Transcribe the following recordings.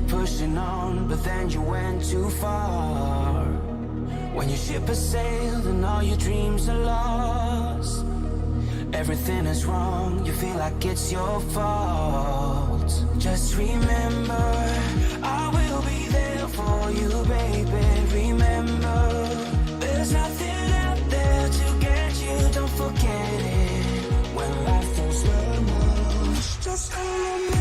pushing on, but then you went too far. When your ship has sailed and all your dreams are lost, everything is wrong, you feel like it's your fault. Just remember, I will be there for you, baby. Remember, there's nothing out there to get you, don't forget it. When life throws lemons, just call me.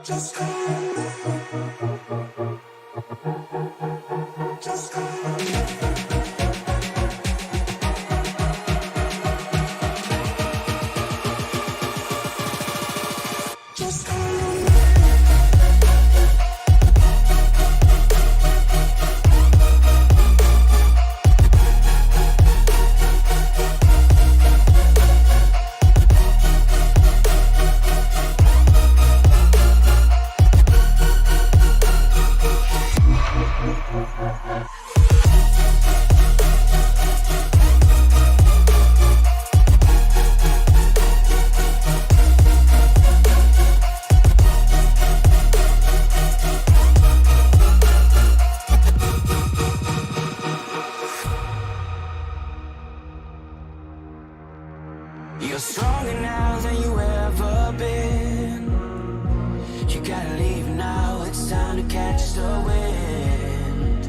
Just call me. Just call me. You're stronger now than you ever been. You gotta leave now, it's time to catch the wind.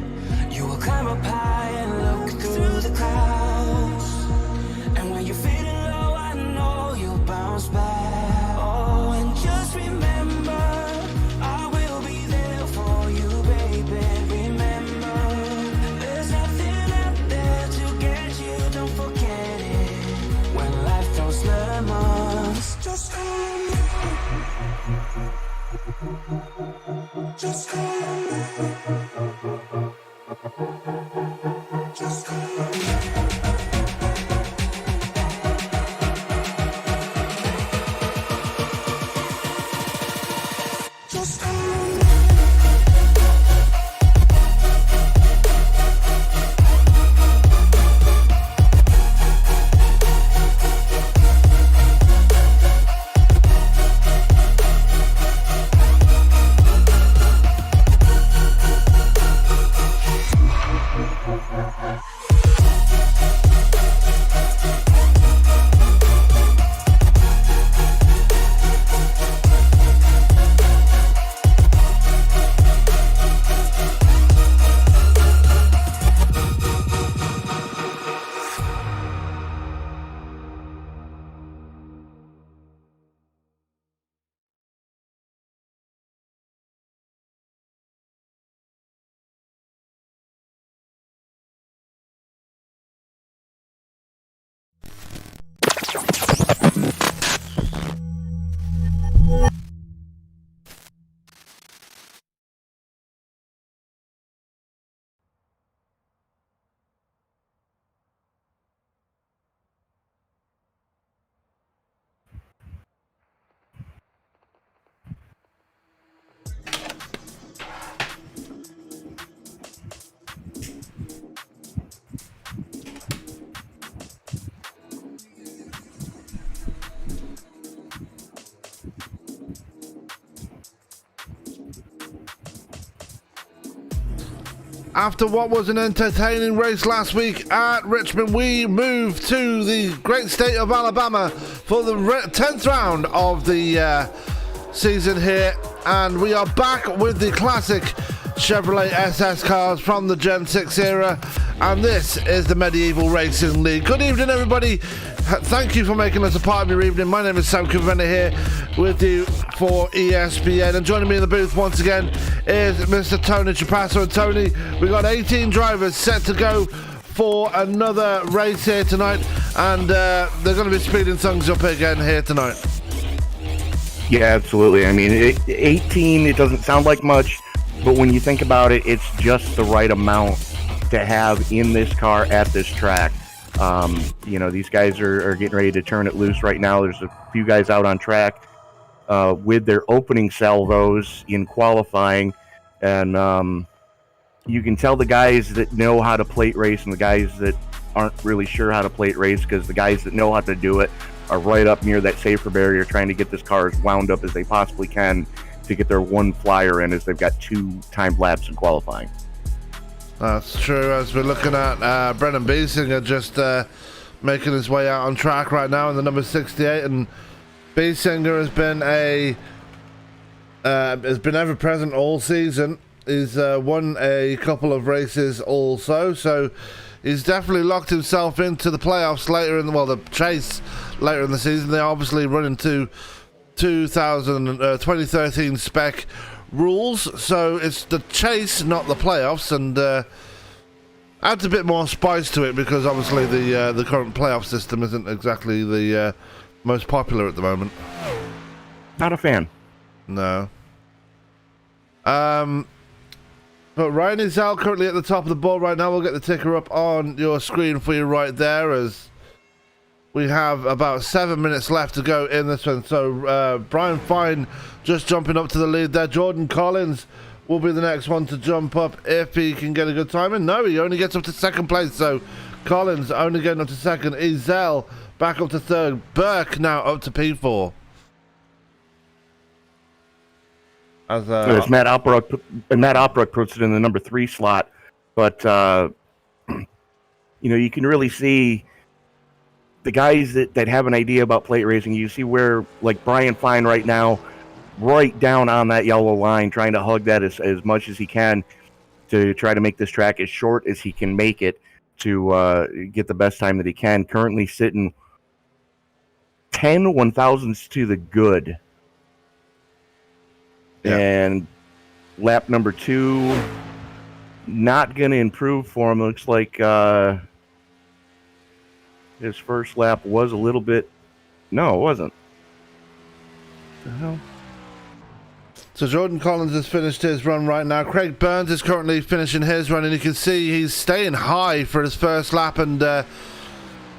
You will climb up high and look through the clouds, and when you're feeling low, I know you'll bounce back. Oh, and just remember, I will be there for you, baby. Remember, there's nothing out there to get you, don't forget it. When life throws lemons, just call me. Just call me. Just call me. Just call me. After what was an entertaining race last week at Richmond, we move to the great state of Alabama for the 10th round of the season here, and we are back with the classic Chevrolet SS cars from the Gen 6 era, and this is the Medieval Racing League. Good evening, everybody. Thank you for making us a part of your evening. My name is Sam Cavenna here with you for ESPN, and joining me in the booth once again is Mr. Tony Trapasso. And Tony, we got 18 drivers set to go for another race here tonight, and they're going to be speeding things up again here tonight. Yeah, absolutely. I mean, 18, it doesn't sound like much, but when you think about it, it's just the right amount to have in this car at this track. You know, these guys are getting ready to turn it loose right now. There's a few guys out on track with their opening salvos in qualifying, and you can tell the guys that know how to plate race and the guys that aren't really sure how to plate race, because the guys that know how to do it are right up near that safer barrier trying to get this car as wound up as they possibly can to get their one flyer in, as they've got 2 timed laps in qualifying. That's true, as we're looking at Brennan Biesinger just making his way out on track right now in the number 68, and Biesinger has been ever present all season. He's won a couple of races also, so he's definitely locked himself into the playoffs later in the chase later in the season. They're obviously running to 2013 spec rules, so it's the chase, not the playoffs, and adds a bit more spice to it, because obviously the current playoff system isn't exactly the most popular at the moment. Not a fan. No. But Ryan Izal currently at the top of the board right now. We'll get the ticker up on your screen for you right there, as we have about 7 minutes left to go in this one. So Brian Fine just jumping up to the lead there. Jordan Collins will be the next one to jump up if he can get a good time. And no, he only gets up to second place. So Collins only getting up to second. Izal back up to third. Burke now up to P4. As Matt Opbrook puts it in the number 3 slot, but you know, you can really see the guys that have an idea about plate racing. You see where, like, Brian Fine right now, right down on that yellow line, trying to hug that as much as he can to try to make this track as short as he can make it to get the best time that he can. Currently sitting 10 1,000ths to the good. Yeah. And lap number 2, not going to improve for him. Looks like his first lap was a little bit... No, it wasn't. What the hell? So Jordan Collins has finished his run right now. Craig Burns is currently finishing his run, and you can see he's staying high for his first lap. And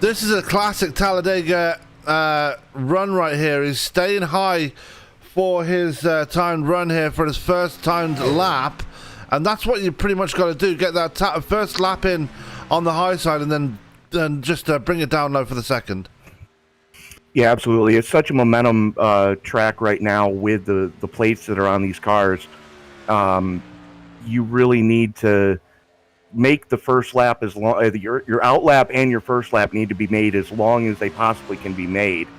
this is a classic Talladega run right here. He's staying high for his timed run here for his first timed lap, and that's what you pretty much got to do, get that first lap in on the high side, and then just bring it down low for the second. Yeah, absolutely. It's such a momentum track right now with the plates that are on these cars. You really need to make the first lap as long, your out lap and your first lap need to be made as long as they possibly can be made.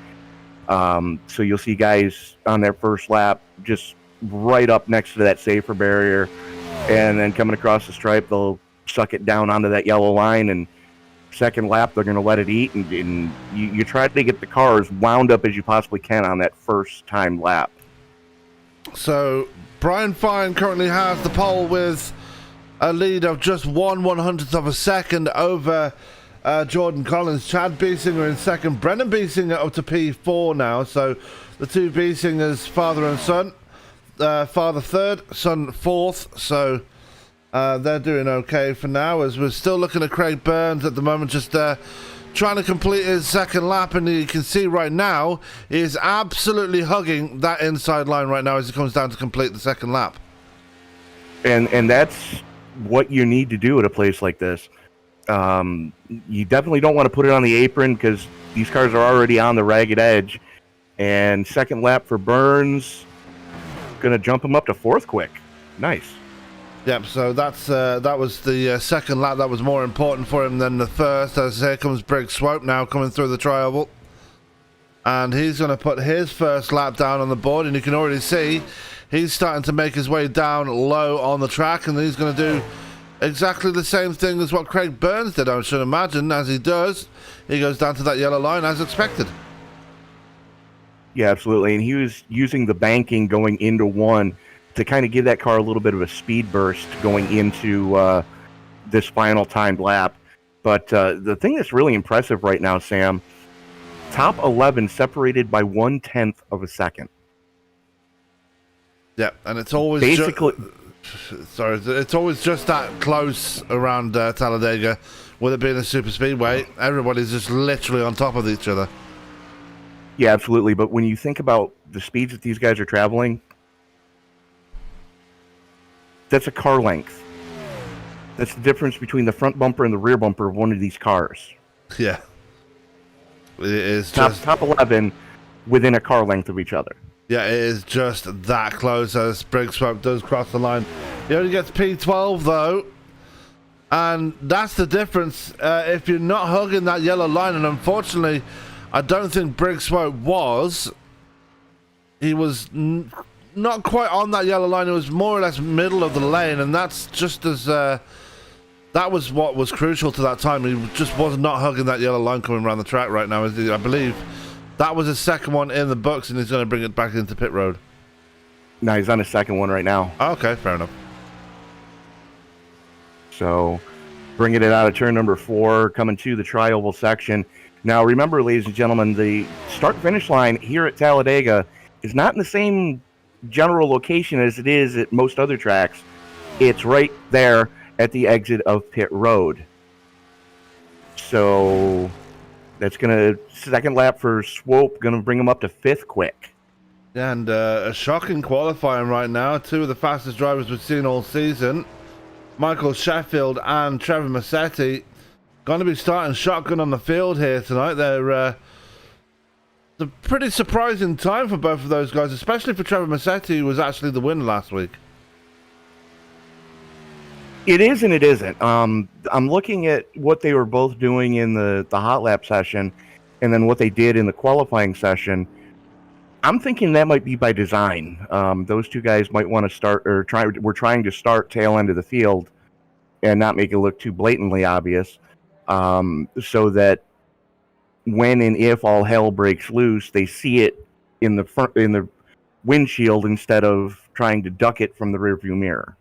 So you'll see guys on their first lap just right up next to that safer barrier, and then coming across the stripe, they'll suck it down onto that yellow line, and second lap they're going to let it eat, and you try to get the car as wound up as you possibly can on that first time lap. So Brian Fine currently has the pole with a lead of just 1/100th of a second over Jordan Collins. Chad Biesinger in second. Brennan Biesinger up to P4 now. So the two Biesingers, father and son. Father third, son fourth. So they're doing okay for now, as we're still looking at Craig Burns at the moment, just trying to complete his second lap, and you can see right now he is absolutely hugging that inside line right now as he comes down to complete the second lap. And that's what you need to do at a place like this. You definitely don't want to put it on the apron, because these cars are already on the ragged edge. And second lap for Burns, going to jump him up to fourth quick. Nice. Yep, so that was the second lap that was more important for him than the first, as here comes Briggs Swope now coming through the tri-oval. And he's going to put his first lap down on the board, and you can already see he's starting to make his way down low on the track, and he's going to do exactly the same thing as what Craig Burns did, I should imagine. As he does, he goes down to that yellow line as expected. Yeah, absolutely. And he was using the banking going into one to kind of give that car a little bit of a speed burst going into this final timed lap. But the thing that's really impressive right now, Sam, top 11 separated by 1/10 of a second. Yeah, and it's always basically it's always just that close around Talladega, with it being a super speedway. Everybody's just literally on top of each other. Yeah, absolutely. But when you think about the speeds that these guys are traveling, that's a car length. That's the difference between the front bumper and the rear bumper of one of these cars. Yeah. It is top 11 within a car length of each other. Yeah, it is just that close as Briggs Swope does cross the line. He only gets P12 though, and that's the difference. If you're not hugging that yellow line, and unfortunately, I don't think Briggs Swope was. He was not quite on that yellow line. It was more or less middle of the lane, and that's just as that was what was crucial to that time. He just was not hugging that yellow line coming around the track right now. I believe that was his second one in the books, and he's going to bring it back into pit road. No, he's on his second one right now. Okay, fair enough. So, bringing it out of turn number 4, coming to the tri-oval section. Now, remember, ladies and gentlemen, the start-finish line here at Talladega is not in the same general location as it is at most other tracks. It's right there at the exit of pit road. So that's going to, second lap for Swope, going to bring him up to 5th quick. And a shocking qualifying right now. Two of the fastest drivers we've seen all season, Michael Sheffield and Trevor Massetti, going to be starting shotgun on the field here tonight. They're a pretty surprising time for both of those guys, especially for Trevor Massetti, who was actually the winner last week. It is and it isn't. I'm looking at what they were both doing in the hot lap session and then what they did in the qualifying session. I'm thinking that might be by design. Those two guys might want to start, or we're trying to start tail end of the field and not make it look too blatantly obvious, so that when and if all hell breaks loose, they see it in the front, in the windshield, instead of trying to duck it from the rearview mirror.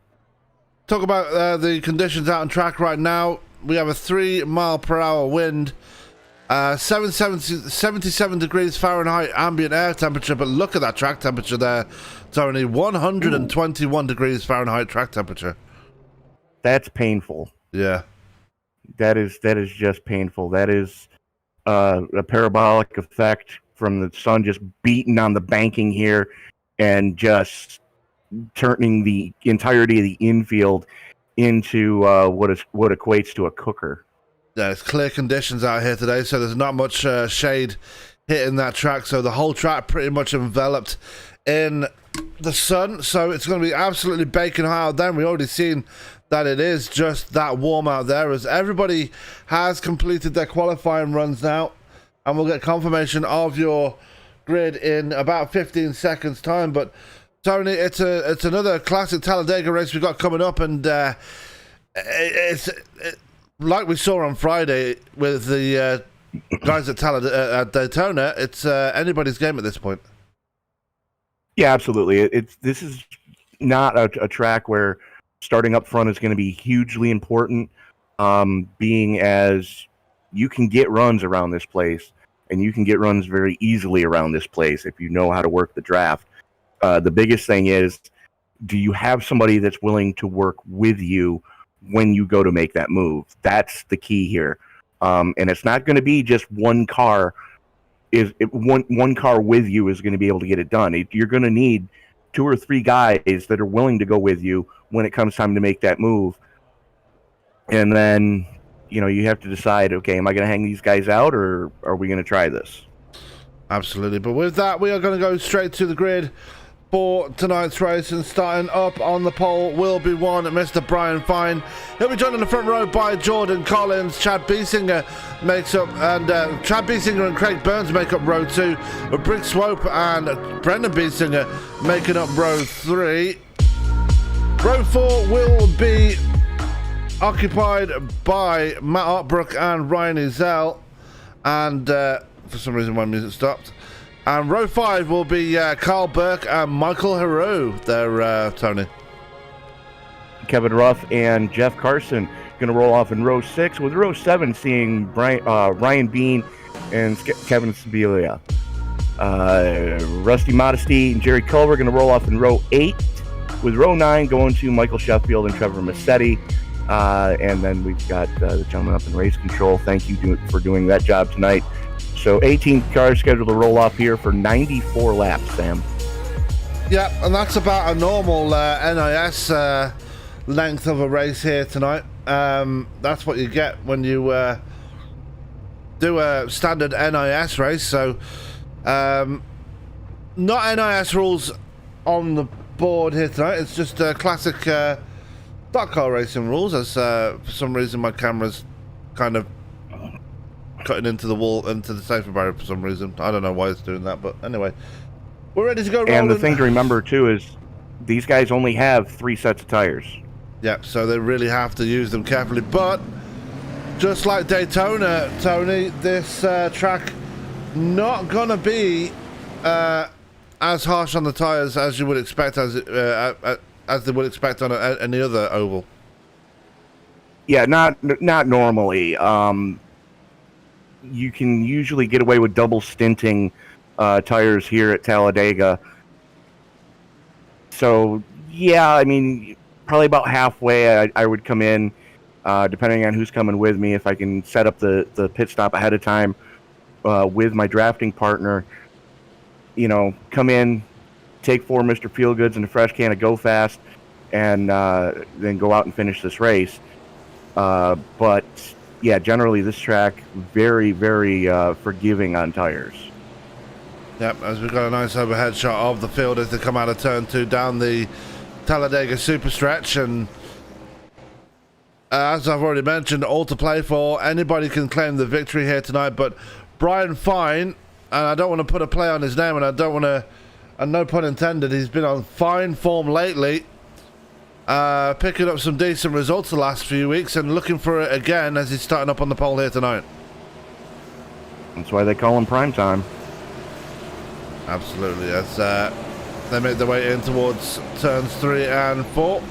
Talk about the conditions out on track right now. We have a 3-mile-per-hour wind, 77 degrees Fahrenheit ambient air temperature, but look at that track temperature there. It's only 121 degrees Fahrenheit track temperature. That's painful. Yeah. That is just painful. That is a parabolic effect from the sun just beating on the banking here and just turning the entirety of the infield into what equates to a cooker. Yeah, it's clear conditions out here today, so there's not much shade hitting that track, so the whole track pretty much enveloped in the sun, so it's going to be absolutely baking hot out there. We've already seen that it is just that warm out there, as everybody has completed their qualifying runs now, and we'll get confirmation of your grid in about 15 seconds time. But Tony, it's another classic Talladega race we've got coming up, and it's like we saw on Friday with the guys at at Daytona. It's anybody's game at this point. Yeah, absolutely. This is not a track where starting up front is going to be hugely important, being as you can get runs around this place, and you can get runs very easily around this place if you know how to work the draft. The biggest thing is, do you have somebody that's willing to work with you when you go to make that move? That's the key here. And it's not going to be just one car. One car with you is going to be able to get it done. You're going to need 2 or 3 guys that are willing to go with you when it comes time to make that move. And then, you have to decide, okay, am I going to hang these guys out, or are we going to try this? Absolutely. But with that, we are going to go straight to the grid for tonight's race, and starting up on the pole will be one Mr. Brian Fine. He'll be joined in the front row by Jordan Collins. Chad Biesinger and Craig Burns make up row 2, with Brick Swope and Brendan Biesinger making up row 3. Row 4 will be occupied by Matt Otbrook and Ryan Ezell, and for some reason my music stopped. And row 5 will be Carl Burke and Michael Heroux there, Tony. Kevin Ruff and Jeff Carson going to roll off in row 6, with row 7 seeing Ryan Bean and Kevin Sibilia. Rusty Modesty and Jerry Culver going to roll off in row 8, with row 9 going to Michael Sheffield and Trevor Massetti. And then we've got the gentleman up in race control. Thank you for doing that job tonight. So 18 cars scheduled to roll off here for 94 laps, Sam. Yeah, and that's about a normal NIS length of a race here tonight. That's what you get when you do a standard NIS race. So not NIS rules on the board here tonight. It's just classic stock car racing rules, as for some reason my camera's kind of cutting into the wall, into the safety barrier for some reason. I don't know why it's doing that, but anyway, we're ready to go rolling. And the thing to remember too is these guys only have 3 sets of tires. Yeah, so they really have to use them carefully. But just like Daytona, Tony, this track not gonna be as harsh on the tires as you would expect, as they would expect on any other oval. Yeah, not normally. You can usually get away with double stinting tires here at Talladega. So, yeah, I mean, probably about halfway I would come in, depending on who's coming with me. If I can set up the pit stop ahead of time with my drafting partner, you know, come in, take 4 Mr. Feelgoods and a fresh can of Go Fast, and then go out and finish this race. But yeah, generally this track very, very forgiving on tires. Yep, as we've got a nice overhead shot of the field as they come out of turn 2 down the Talladega super stretch, and as I've already mentioned, all to play for. Anybody can claim the victory here tonight, but Brian Fine, and I don't want to put a play on his name, and I don't want to, and no pun intended, he's been on fine form lately. Picking up some decent results the last few weeks and looking for it again as he's starting up on the pole here tonight. That's why they call him prime time. Absolutely, as they make their way in towards turns 3 and 4.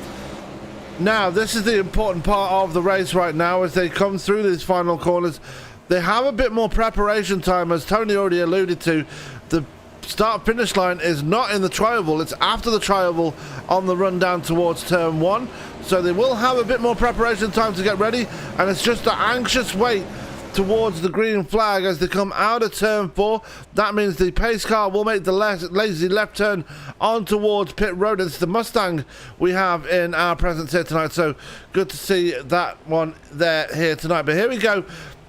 Now, this is the important part of the race right now as they come through these final corners. They have a bit more preparation time, as Tony already alluded to. The start-finish line is not in the tri-oval, it's after the tri-oval on the run down towards turn 1, so they will have a bit more preparation time to get ready, and it's just an anxious wait towards the green flag as they come out of turn 4. That means the pace car will make the lazy left turn on towards pit road. It's the Mustang we have in our presence here tonight, so good to see that one there here tonight. But here we go.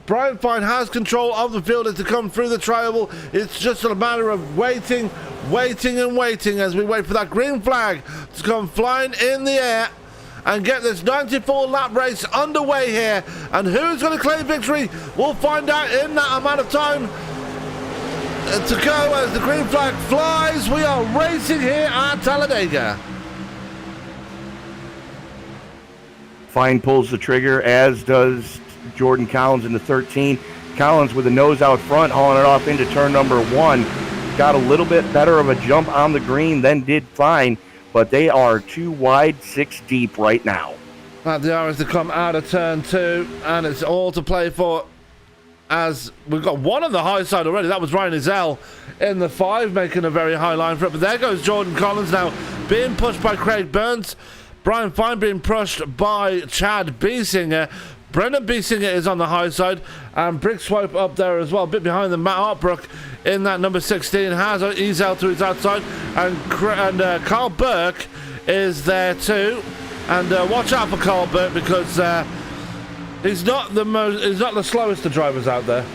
Brian Fine has control of the field as they come through the tri-oval. It's just a matter of waiting as we wait for that green flag to come flying in the air and get this 94 lap race underway here. And who's going to claim victory? We'll find out in that amount of time to go as the green flag flies. We are racing here at Talladega. Fine pulls the trigger, as does Jordan Collins into 13. Collins with the nose out front, hauling it off into turn number 1. Got a little bit better of a jump on the green than did Fine, but they are 2 wide, 6 deep right now. At the hour as they come out of turn 2, and it's all to play for, as we've got one on the high side already. That was Ryan Ezell in the 5, making a very high line for it. But there goes Jordan Collins now, being pushed by Craig Burns. Brian Fine being pushed by Chad Biesinger. Brendan Biesinger is on the high side, and Brick Swope up there as well, a bit behind them. Matt Hartbrook in that number 16 has Ezell to his outside, and Carl Burke is there too. And watch out for Carl Burke, because he's not the slowest of drivers out there.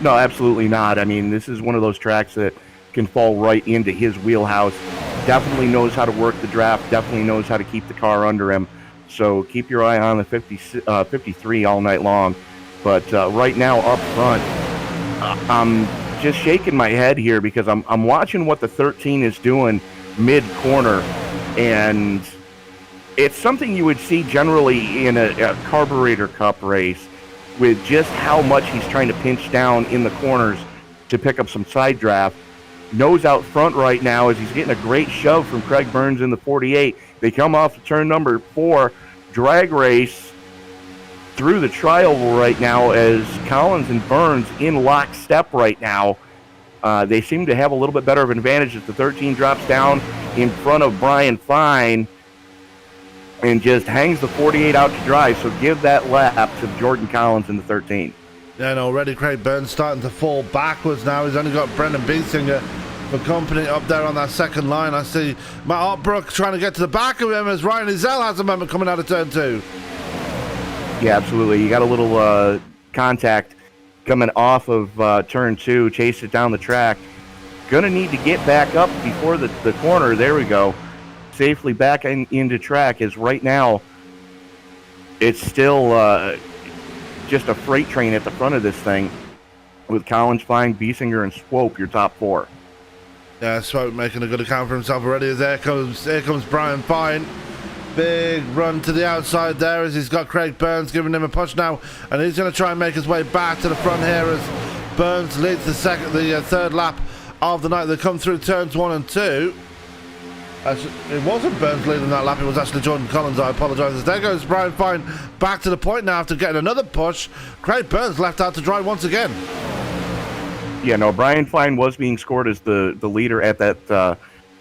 No, absolutely not. I mean, this is one of those tracks that can fall right into his wheelhouse. Definitely knows how to work the draft, definitely knows how to keep the car under him. So keep your eye on the 53 all night long. But right now up front, I'm just shaking my head here because I'm watching what the 13 is doing mid-corner, and it's something you would see generally in a carburetor cup race, with just how much he's trying to pinch down in the corners to pick up some side draft. Nose out front right now as he's getting a great shove from Craig Burns in the 48. They come off of turn number 4, drag race through the trial right now as Collins and Burns in lockstep right now. They seem to have a little bit better of an advantage as the 13 drops down in front of Brian Fine and just hangs the 48 out to dry. So give that lap to Jordan Collins in the 13. Yeah, and already Craig Burns starting to fall backwards now. He's only got Brendan Biesinger for company up there on that second line. I see Matt Otbrook trying to get to the back of him as Ryan Ezell has a moment coming out of turn 2. Yeah, absolutely. You got a little contact coming off of turn 2, chase it down the track. Gonna need to get back up before the corner. There we go. Safely back into track, as right now it's still just a freight train at the front of this thing with Collins, Fine, Biesinger, and Swope, your top 4. Yeah, Swope making a good account for himself already as here comes Brian Fine. Big run to the outside there as he's got Craig Burns giving him a push now, and he's going to try and make his way back to the front here as Burns leads the third lap of the night. They come through turns 1 and 2. It wasn't Burns leading that lap, it was actually Jordan Collins. I apologise. There goes Brian Fine back to the point now after getting another push. Craig Burns left out to dry once again. Yeah, no, Brian Fine was being scored as the leader at that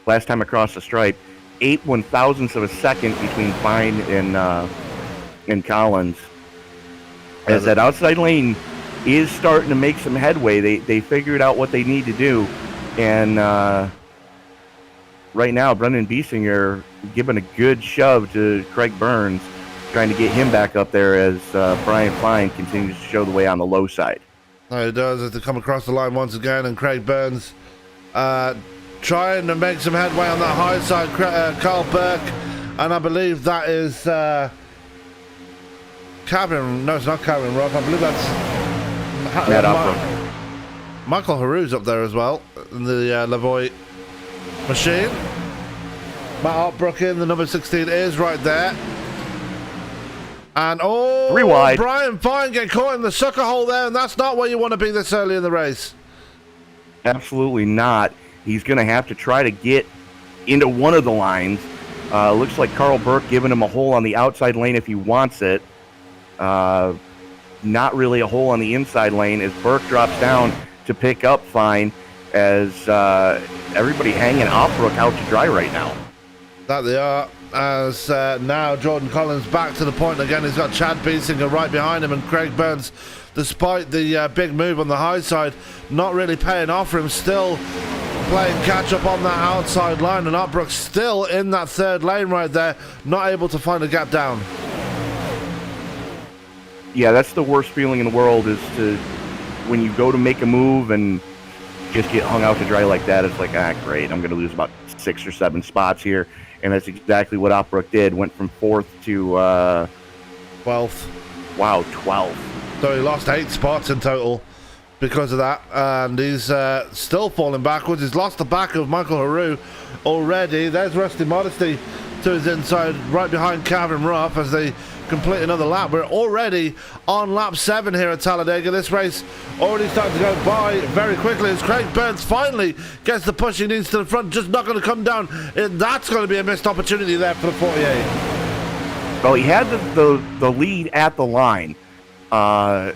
last time across the stripe. 8 1/1000ths of a second between Fine and Collins. As that outside lane is starting to make some headway. They figured out what they need to do, and right now, Brendan Biesinger giving a good shove to Craig Burns, trying to get him back up there as Brian Fine continues to show the way on the low side. Oh, he does as they come across the line once again, and Craig Burns trying to make some headway on that high side. Carl Burke, and I believe that is Cameron. No, it's not Cameron Ruff. I believe that's Michael Haru's up there as well in the Lavoie machine. Matt Otbrook in the number 16 is right there. And 3 wide. Brian Fine get caught in the sucker hole there, and that's not where you want to be this early in the race. Absolutely not. He's going to have to try to get into one of the lines. Looks like Carl Burke giving him a hole on the outside lane if he wants it. Not really a hole on the inside lane as Burke drops down to pick up Fine, as everybody hanging Otbrook out to dry right now. That they are, as now Jordan Collins back to the point again. He's got Chad Biesinger right behind him, and Craig Burns, despite the big move on the high side, not really paying off for him, still playing catch up on that outside line, and Otbrook still in that third lane right there, not able to find a gap down. Yeah, that's the worst feeling in the world, is to when you go to make a move and just get hung out to dry like that. It's like, great, I'm going to lose about 6 or 7 spots here. And that's exactly what Otbrook did. Went from 4th to 12th. Wow, 12th. So he lost 8 spots in total because of that, and he's still falling backwards. He's lost the back of Michael Haru already. There's Rusty Modesty to his inside, right behind Calvin Ruff as they complete another lap. We're already on lap 7 here at Talladega. This race already starting to go by very quickly as Craig Burns finally gets the push he needs to the front, just not going to come down. That's going to be a missed opportunity there for the 48. Well, he had the lead at the line, so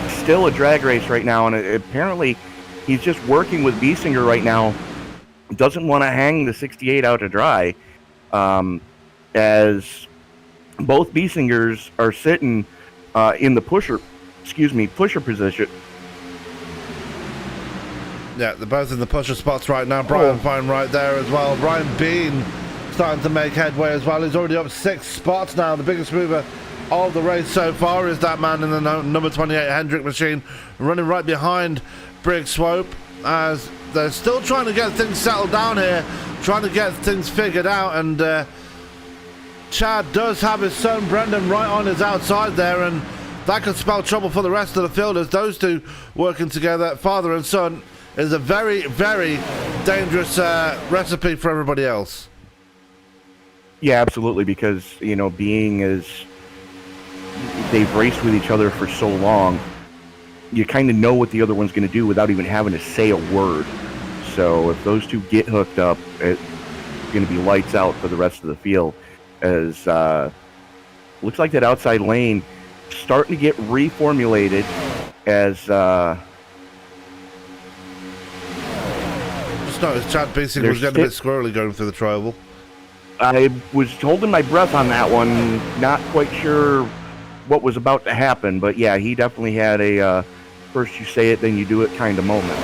still a drag race right now, and apparently he's just working with Biesinger right now. Doesn't want to hang the 68 out to dry, as both Biesingers are sitting in the pusher position. Yeah, they're both in the pusher spots right now. Brian Fine right there as well. Brian Bean starting to make headway as well. He's already up 6 spots now. The biggest mover of the race so far is that man in the number 28 Hendrick machine, running right behind Briggs Swope. as they're still trying to get things settled down here, trying to get things figured out, and Chad does have his son Brendan right on his outside there, and that could spell trouble for the rest of the field, as those two working together, father and son, is a very, very dangerous recipe for everybody else. Yeah, absolutely, because, you know, being as they've raced with each other for so long, you kind of know what the other one's going to do without even having to say a word. So if those two get hooked up, it's going to be lights out for the rest of the field. As looks like that outside lane starting to get reformulated as just noticed Chad Beasing was getting a bit squirrely going through the trioval. I was holding my breath on that one, not quite sure what was about to happen, but yeah, he definitely had a first you say it, then you do it kind of moment.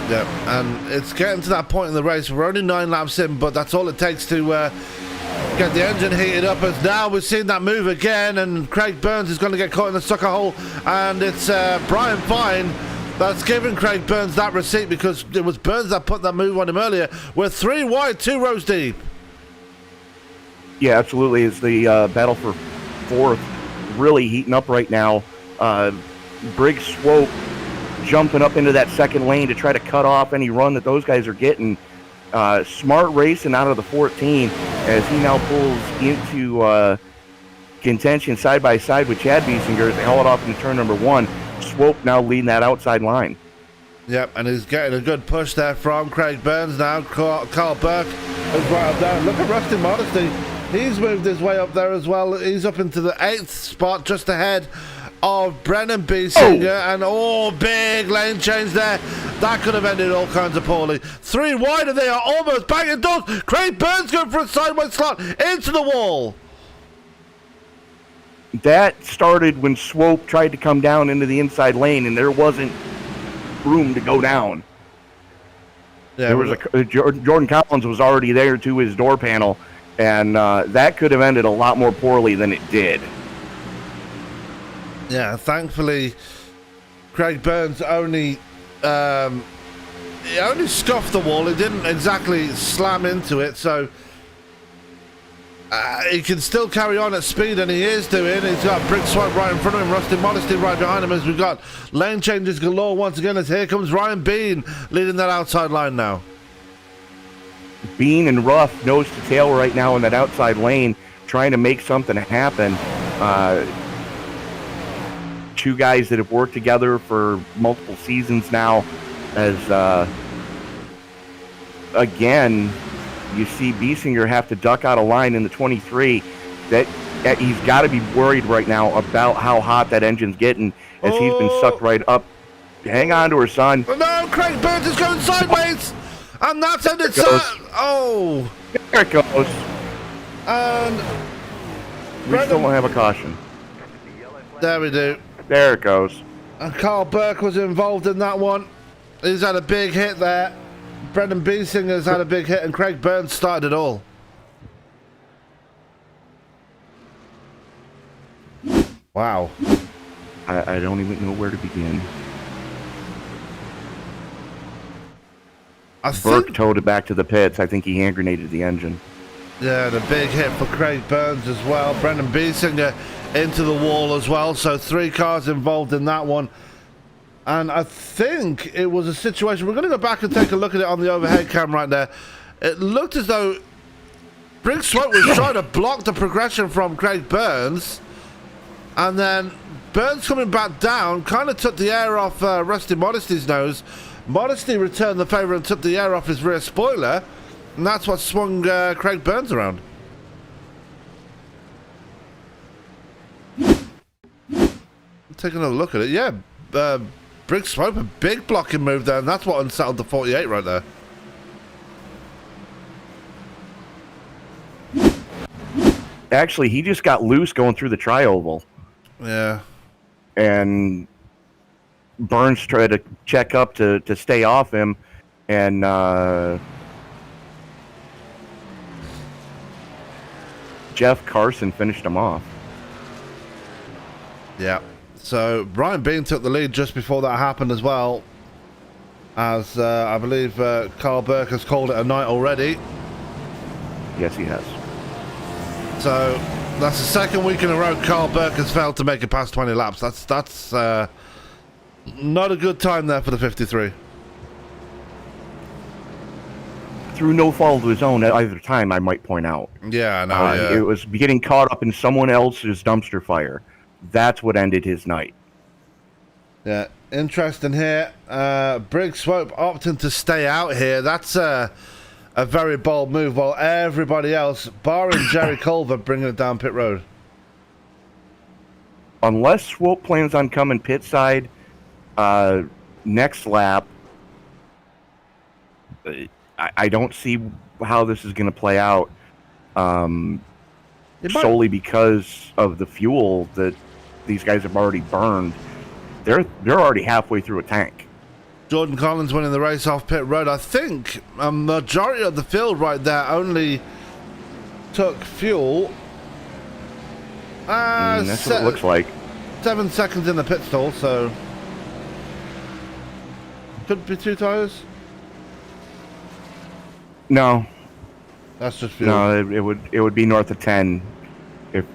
Yeah, and it's getting to that point in the race. We're only 9 laps in, but that's all it takes to get the engine heated up, as now we've seen that move again, and Craig Burns is going to get caught in the sucker hole, and it's Brian Fine that's giving Craig Burns that receipt, because it was Burns that put that move on him earlier. We're 3 wide, 2 rows deep. Yeah, absolutely. It's the battle for fourth really heating up right now. Briggs Swope jumping up into that second lane to try to cut off any run that those guys are getting. Smart racing out of the 14 as he now pulls into contention side by side with Chad Biesinger as they haul it off into turn number 1. Swope now leading that outside line. Yep, and he's getting a good push there from Craig Burns now. Carl Burke is right up there. Look at Rusty Modesty. He's moved his way up there as well. He's up into the 8th spot, just ahead of Brennan Biesinger. Oh. And big lane change there. That could have ended all kinds of poorly. 3 wide, and they are almost back indoors. Craig Burns going for a sideways slot into the wall. That started when Swope tried to come down into the inside lane, and there wasn't room to go down. Yeah, there was Jordan Collins was already there to his door panel, and that could have ended a lot more poorly than it did. Yeah, thankfully, Craig Burns only scuffed the wall. He didn't exactly slam into it, so he can still carry on at speed, and he is doing. He's got Briggs Swope right in front of him, Rusty Modesty right behind him, as we've got lane changes galore once again, as here comes Ryan Bean leading that outside line now. Bean and Ruff nose to tail right now in that outside lane, trying to make something happen. Two guys that have worked together for multiple seasons now, as again, you see Biesinger have to duck out of line in the 23. That he's got to be worried right now about how hot that engine's getting, as he's been sucked right up. Hang on to her, son. No, Craig Burns is going sideways, and that's ended. Oh, there it goes. And we still don't have a caution. There we do. There it goes. And Carl Burke was involved in that one. He's had a big hit there. Brendan Biesinger's had a big hit, and Craig Burns started it all. Wow. I don't even know where to begin. Burke towed it back to the pits. I think he hand grenaded the engine. Yeah, the big hit for Craig Burns as well. Brendan Biesinger into the wall as well. So 3 cars involved in that one. And I think it was a situation. We're going to go back and take a look at it on the overhead cam right there. It looked as though Briggs Swope was trying to block the progression from Craig Burns. And then Burns coming back down kind of took the air off Rusty Modesty's nose. Modesty returned the favour and took the air off his rear spoiler. And that's what swung Craig Burns around. Taking a look at it. Yeah, Briggs Swope, a big blocking move there, and that's what unsettled the 48 right there. Actually, he just got loose going through the tri-oval. Yeah. And Burns tried to check up to stay off him, and Jeff Carson finished him off. Yeah. So Brian Bean took the lead just before that happened as well. as I believe Carl Burke has called it a night already. Yes, he has. So that's the second week in a row Carl Burke has failed to make it past 20 laps. That's not a good time there for the 53. Through no fault of his own at either time, I might point out. Yeah, I know. It was getting caught up in someone else's dumpster fire. That's what ended his night. Yeah, interesting here. Briggs Swope opting to stay out here. That's a very bold move, while everybody else, barring Jerry Culver, bringing it down pit road. Unless Swope plans on coming pit side next lap, I don't see how this is going to play out solely because of the fuel that these guys have already burned. They're already halfway through a tank. Jordan Collins winning the race off pit road. I think a majority of the field right there only took fuel. That's what it looks like. 7 seconds in the pit stall, so could be 2 tires. No, that's just fuel. No, it would be north of 10.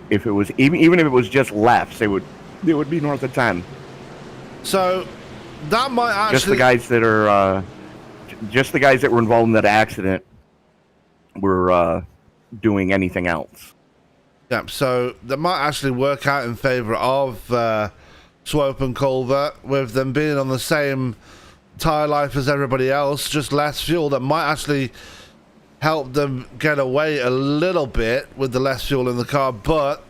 If it was even if it was just lefts, it would be north of 10. So that might actually just the guys that were involved in that accident were doing anything else. Yeah, so that might actually work out in favor of Swope and Culver, with them being on the same tire life as everybody else, just less fuel. That might actually help them get away a little bit with the less fuel in the car. But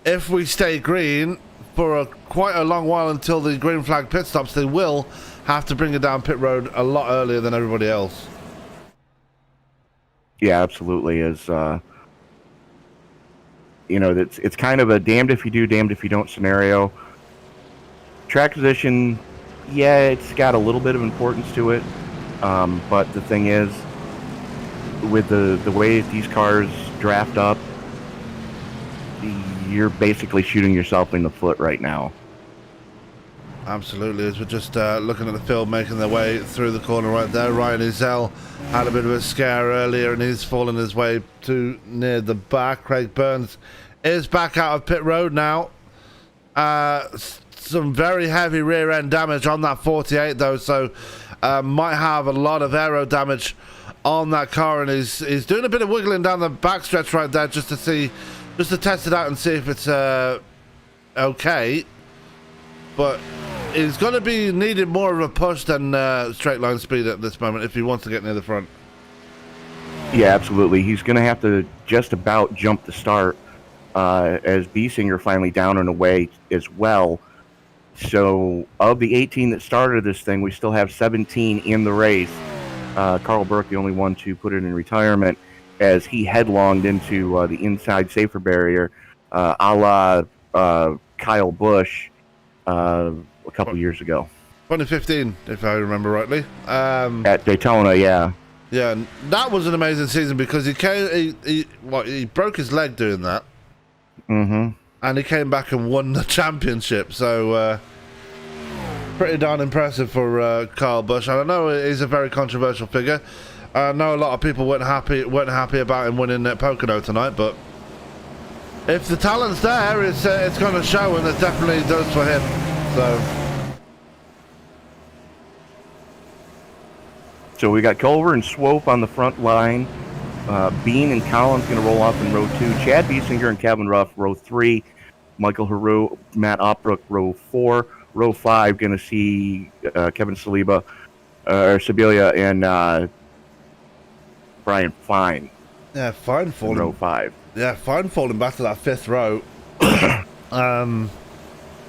if we stay green for quite a long while until the green flag pit stops, they will have to bring it down pit road a lot earlier than everybody else. Yeah, absolutely. It's kind of a damned if you do, damned if you don't scenario. Track position, yeah, it's got a little bit of importance to it, but the thing is, with the way these cars draft up, you're basically shooting yourself in the foot right now. Absolutely, as we're just looking at the field making their way through the corner right there. Ryan Ezell had a bit of a scare earlier and he's fallen his way too near the back. Craig Burns is back out of pit road now. Some very heavy rear end damage on that 48 though, so might have a lot of aero damage on that car, and he's doing a bit of wiggling down the backstretch right there just to test it out and see if it's okay. But he's going to be needing more of a push than straight line speed at this moment if he wants to get near the front. Yeah, absolutely. He's going to have to just about jump the start as Biesinger finally down and away as well. So of the 18 that started this thing, we still have 17 in the race. Carl Burke, the only one to put it in retirement, as he headlonged into the inside safer barrier, a la Kyle Busch a couple years ago. 2015, if I remember rightly. At Daytona, yeah. Yeah, that was an amazing season because he broke his leg doing that. Mm-hmm. And he came back and won the championship, so pretty darn impressive for Kyle Busch. And I know he's a very controversial figure. I know a lot of people weren't happy about him winning at Pocono tonight, but if the talent's there, it's going to show, and it definitely does for him. So we got Culver and Swope on the front line. Bean and Collins going to roll off in row 2. Chad Biesinger and Kevin Ruff, row 3. Michael Heroux, Matt Opbrook, row 4. Row 5 going to see Kevin Sibilia and Brian Fine. Yeah, Fine falling. Row 5. Yeah, Fine falling back to that 5th row.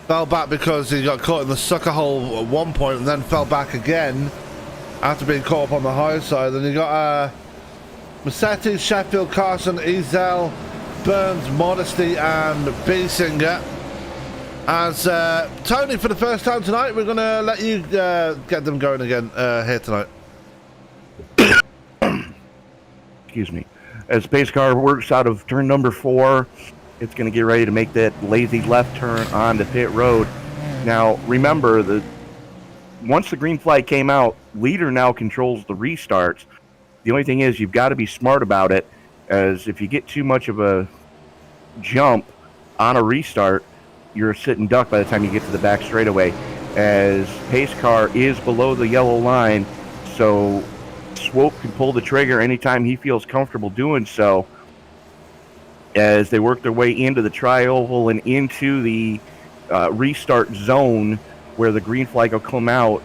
Fell back because he got caught in the sucker hole at one point and then fell back again after being caught up on the high side. Then you got Massetti, Sheffield, Carson, Ezell, Burns, Modesty, and Biesinger. As Tony, for the first time tonight, we're going to let you get them going again here tonight. Excuse me. As the pace car works out of turn number 4, it's going to get ready to make that lazy left turn on the pit road. Now, remember, once the green flag came out, leader now controls the restarts. The only thing is you've got to be smart about it, as if you get too much of a jump on a restart, you're a sitting duck by the time you get to the back straightaway, as pace car is below the yellow line, so Swope can pull the trigger anytime he feels comfortable doing so. As they work their way into the tri-oval and into the restart zone where the green flag will come out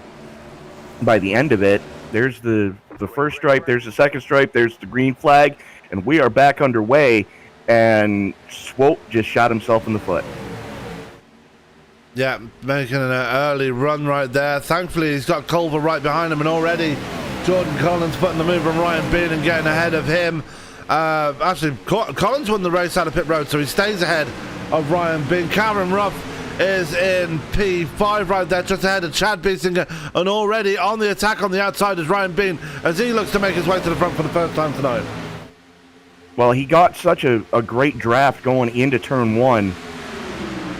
by the end of it. There's the first stripe, there's the second stripe, there's the green flag, and we are back underway, and Swope just shot himself in the foot. Yeah, making an early run right there. Thankfully, he's got Culver right behind him, and already Jordan Collins putting the move on Ryan Bean and getting ahead of him. Actually, Collins won the race out of pit road, so he stays ahead of Ryan Bean. Cameron Ruff is in P5 right there, just ahead of Chad Biesinger, and already on the attack on the outside is Ryan Bean, as he looks to make his way to the front for the first time tonight. Well, he got such a great draft going into turn one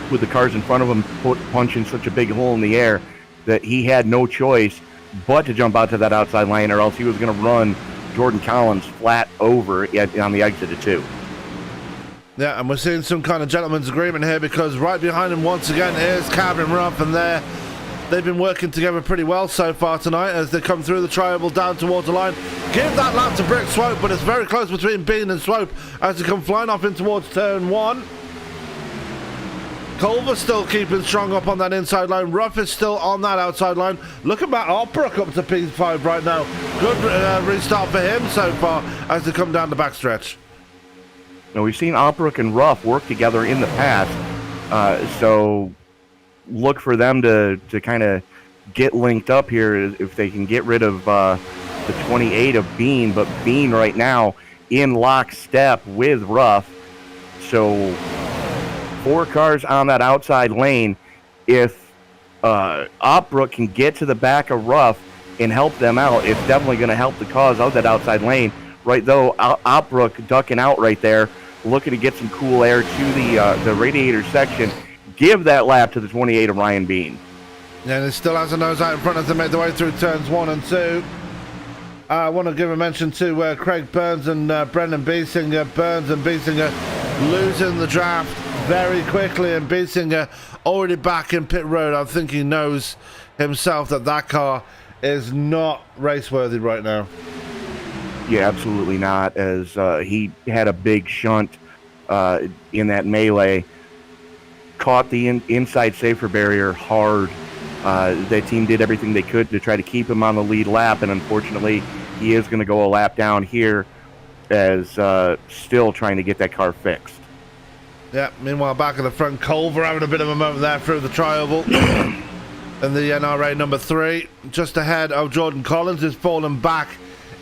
with the cars in front of him punching such a big hole in the air that he had no choice but to jump out to that outside lane, or else he was going to run Jordan Collins flat over on the exit of 2. Yeah, and we're seeing some kind of gentleman's agreement here, because right behind him once again is Cameron Rupp, and they've been working together pretty well so far tonight as they come through the tri-oval down towards the line. Give that lap to Brick Swope, but it's very close between Bean and Swope as they come flying off in towards turn 1. Culver still keeping strong up on that inside line. Ruff is still on that outside line. Look at Matt Opbrook up to P5 right now. Good restart for him so far as they come down the backstretch. Now, we've seen Opbrook and Ruff work together in the past, so look for them to kind of get linked up here if they can get rid of the 28 of Bean. But Bean right now in lockstep with Ruff, so 4 cars on that outside lane. If Opbrook can get to the back of Ruff and help them out, it's definitely going to help the cause of that outside lane. Right, though, Opbrook ducking out right there, looking to get some cool air to the radiator section. Give that lap to the 28 of Ryan Bean. Yeah, and he still has a nose out in front as they make their way through turns 1 and 2. I want to give a mention to Craig Burns and Brendan Biesinger. Burns and Biesinger losing the draft very quickly, and Biesinger already back in pit road. I think he knows himself that car is not race-worthy right now. Yeah, absolutely not, as he had a big shunt in that melee. Caught the inside safer barrier hard. That team did everything they could to try to keep him on the lead lap, and unfortunately, he is going to go a lap down here as still trying to get that car fixed. Yeah, meanwhile, back in the front, Culver having a bit of a moment there through the tri-oval. And the NRA number 3, just ahead of Jordan Collins, is fallen back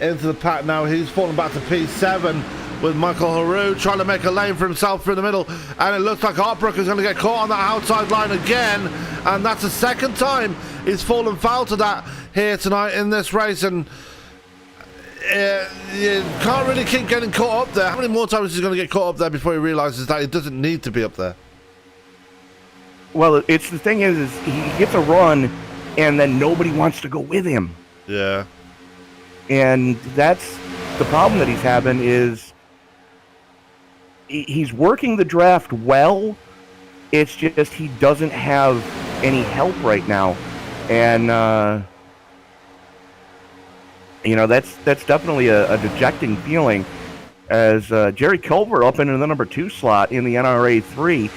into the pack now. He's fallen back to P7 with Michael Haru trying to make a lane for himself through the middle, and it looks like Opbrook is going to get caught on that outside line again, and that's the second time he's fallen foul to that here tonight in this race. And you can't really keep getting caught up there. How many more times is he going to get caught up there before he realizes that he doesn't need to be up there? Well, it's the thing is he gets a run and then nobody wants to go with him. Yeah. And that's the problem that he's having, is he's working the draft well. It's just he doesn't have any help right now. And, that's definitely a dejecting feeling, as Jerry Culver up into the number 2 slot in the NRA 3.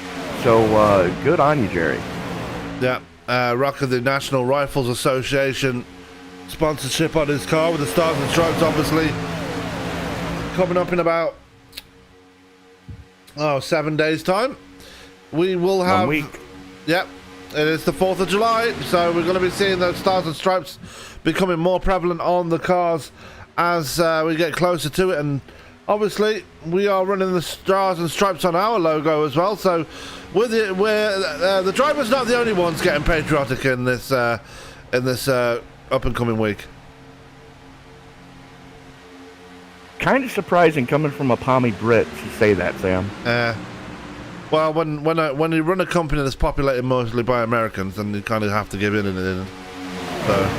So good on you, Jerry. Yeah. Rock of the National Rifles Association sponsorship on his car with the Stars and Stripes, obviously, coming up in about 7 days time. We will have 1 week. Yep, it is the 4th of July, so we're going to be seeing those Stars and Stripes becoming more prevalent on the cars as we get closer to it. And obviously we are running the Stars and Stripes on our logo as well, so with it, the driver's not the only ones getting patriotic in this up and coming week. Kind of surprising coming from a Pommy Brit to say that, Sam. Well, when you run a company that's populated mostly by Americans, then you kind of have to give in. So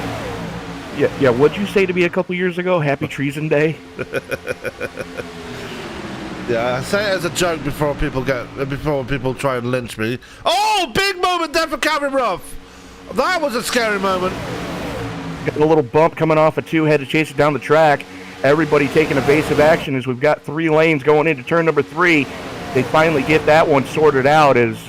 Yeah. What'd you say to me a couple years ago? Happy Treason Day. Yeah, I say it as a joke before people try and lynch me. Oh, big moment there for Cameron Ruff. That was a scary moment. Got a little bump coming off a two, had to chase it down the track. Everybody taking evasive action as we've got 3 lanes going into turn number 3. They finally get that one sorted out as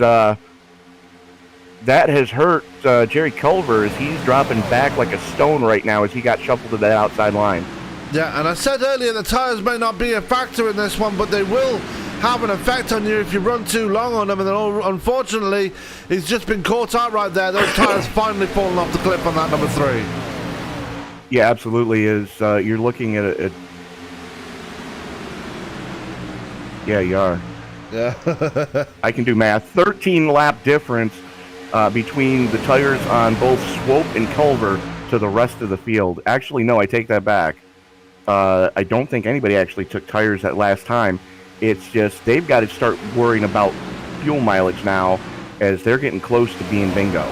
that has hurt Jerry Culver as he's dropping back like a stone right now as he got shuffled to that outside line. Yeah, and I said earlier the tyres may not be a factor in this one, but they will have an effect on you if you run too long on them. And then, unfortunately, he's just been caught out right there. Those tyres finally falling off the cliff on that number 3. Yeah, absolutely. You're looking at it. Yeah, you are. Yeah. I can do math. 13 lap difference between the tires on both Swope and Culver to the rest of the field. Actually, no, I take that back. I don't think anybody actually took tires that last time. It's just they've got to start worrying about fuel mileage now as they're getting close to being bingo.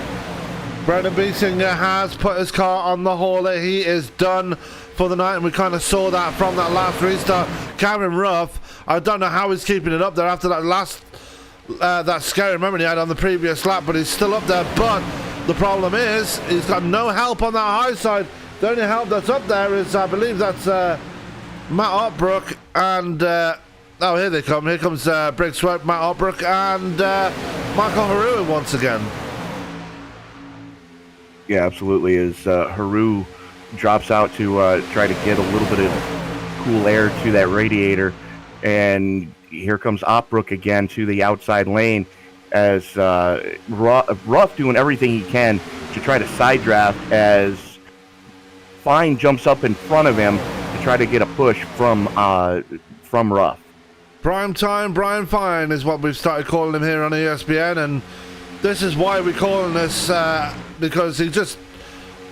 Brendan Biesinger has put his car on the hauler. He is done for the night, and we kind of saw that from that last restart. Cameron Ruff, I don't know how he's keeping it up there after that last that scary moment he had on the previous lap, but he's still up there. But the problem is he's got no help on that high side. The only help that's up there is, I believe that's Matt Otbrook and oh, here they come. Here comes Briggs Swope, Matt Otbrook, and Michael Haru once again. Yeah, absolutely. As Haru drops out to try to get a little bit of cool air to that radiator, and here comes Opbrook again to the outside lane as Ruff doing everything he can to try to side draft as Fine jumps up in front of him to try to get a push from Ruff. Prime time Brian Fine is what we've started calling him here on ESPN, and this is why we're calling this because he just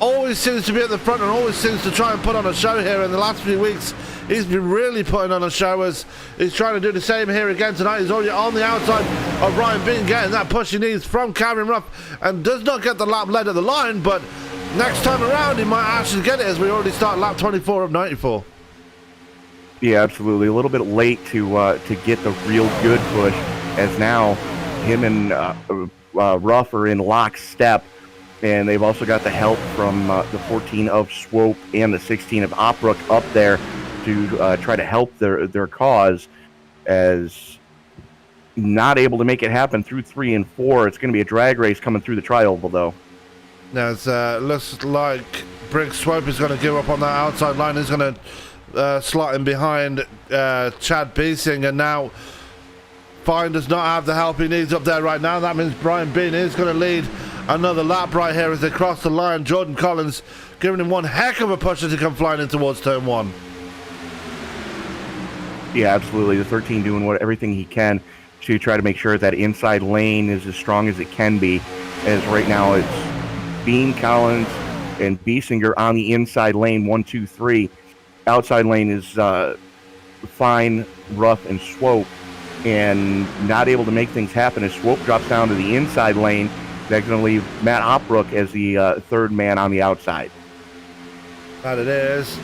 always seems to be at the front and always seems to try and put on a show here. In the last few weeks, he's been really putting on a show as he's trying to do the same here again tonight. He's already on the outside of Ryan Bean, getting that push he needs from Cameron Ruff, and does not get the lap led at the line, but next time around he might actually get it as we already start lap 24 of 94. Yeah, absolutely. A little bit late to get the real good push, as now him and Ruff are in lockstep, and they've also got the help from the 14 of Swope and the 16 of Opbrook up there to try to help their cause, as not able to make it happen through 3 and 4. It's going to be a drag race coming through the tri-oval, though. Now it looks like Briggs Swope is going to give up on that outside line. He's going to slot in behind Chad Biesinger, and now Fine does not have the help he needs up there right now. That means Brian Bean is going to lead another lap right here as they cross the line. Jordan Collins giving him one heck of a push as he comes flying in towards turn 1. Yeah, absolutely. The 13 doing everything he can to try to make sure that inside lane is as strong as it can be, as right now it's Bean, Collins, and Biesinger on the inside lane, 1, 2, 3. Outside lane is Fine, Ruff, and Swope, and not able to make things happen as Swope drops down to the inside lane. That's going to leave Matt Opbrook as the third man on the outside. That it is.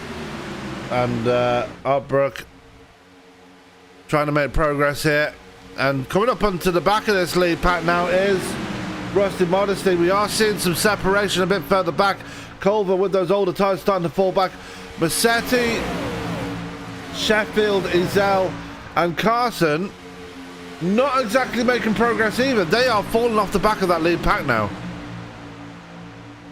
And Opbrook trying to make progress here. And coming up onto the back of this lead pack now is Rusty Modesty. We are seeing some separation a bit further back. Culver with those older tyres starting to fall back. Massetti, Sheffield, Ezel, and Carson not exactly making progress either. They are falling off the back of that lead pack now.